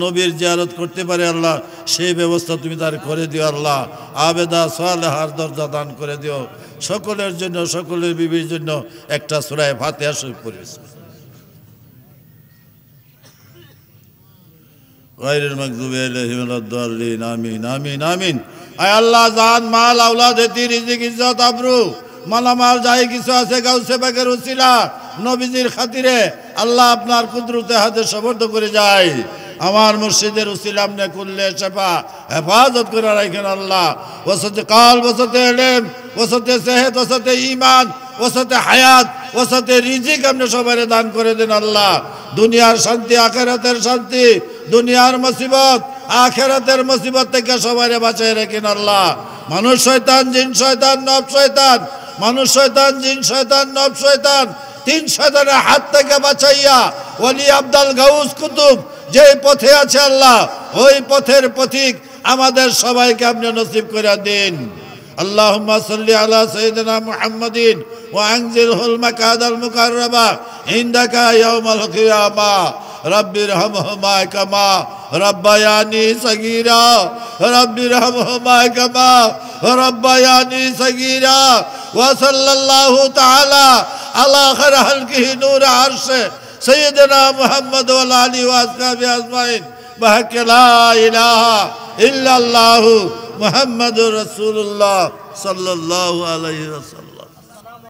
Speaker 1: নবীর জিয়ারত করতে পারে আল্লাহ, সেই ব্যবস্থা তুমি তার করে দিও আল্লাহ। আবেদা সালেহার দরজা দান করে দিও। সকলের জন্য, সকলের বিবির জন্য একটা সূরা ফাতিহা শরীফ পড়েছি। গায়রুল মাগদুবি আলাইহিম ওয়ালাদ-দাল্লিন। আমিন আমিন আমিন। আয় আল্লাহ, জান মাল আওলাদ এতি রিজিক ইজ্জত আবরু মালামাল যাই কিছু আছে গাউসে পাকের উসিলা নবীজির খাতিরে আল্লাহ আপনার কুদরতে হাতে সমর্থ করে যায়। আমার মুর্শিদের উসিলা আমনে কুল্লে শাফা হেফাজত করে রাখেন আল্লাহ। ওয়াসাতে কাল, ওয়াসাতে ইলম, ওয়াসাতে সেহত, ওয়াসাতে ঈমান, ওয়াসাতে হায়াত, ওয়াসাতে রিজিক আপনি সবারে দান করে দেন আল্লাহ। দুনিয়ার শান্তি, আখিরাতের শান্তি, দুনিয়ার মুসিবত, আখিরাতের মুসিবত থেকে সবারে বাঁচায় রাখেন আল্লাহ। মানুষ শয়তান, জিন শয়তান, নফস শয়তান, মানুষ শয়তান, জিন শয়তান, নফস শয়তান, 3 শয়তানের হাত থেকে বাঁচাইয়া ওলি আব্দাল গাউস কুতুব যে পথে আছে আল্লাহ, ওই পথের পথিক আমাদের সবাইকে আপনি নসিব করে দিন। আল্লাহুম্মা সাল্লি আলা সাইয়্যিদিনা মুহাম্মাদিন ওয়া আনজিলহুল মাকাদাল মুকাররাবা ইনদাকা ইয়াউমাল কিয়ামা। রাব্বির হামহুমা কামা রাব্বায়ানি সাগীরা। রাব্বির হামহুমা কামা রাব্বায়ানি সাগীরা। ওয়া সাল্লাল্লাহু তাআলা আলা খায়রি খালকিহি নূর আরশে সাইয়্যিদিনা মুহাম্মদ ওয়া আলা আলিহি ওয়া আসহাবিহি আজমাইন। বাহাক লা ইলাহা ইল্লাল্লাহু মুহাম্মাদুর রাসূলুল্লাহ সাল্লাল্লাহু আলাইহি ওয়াসাল্লাম।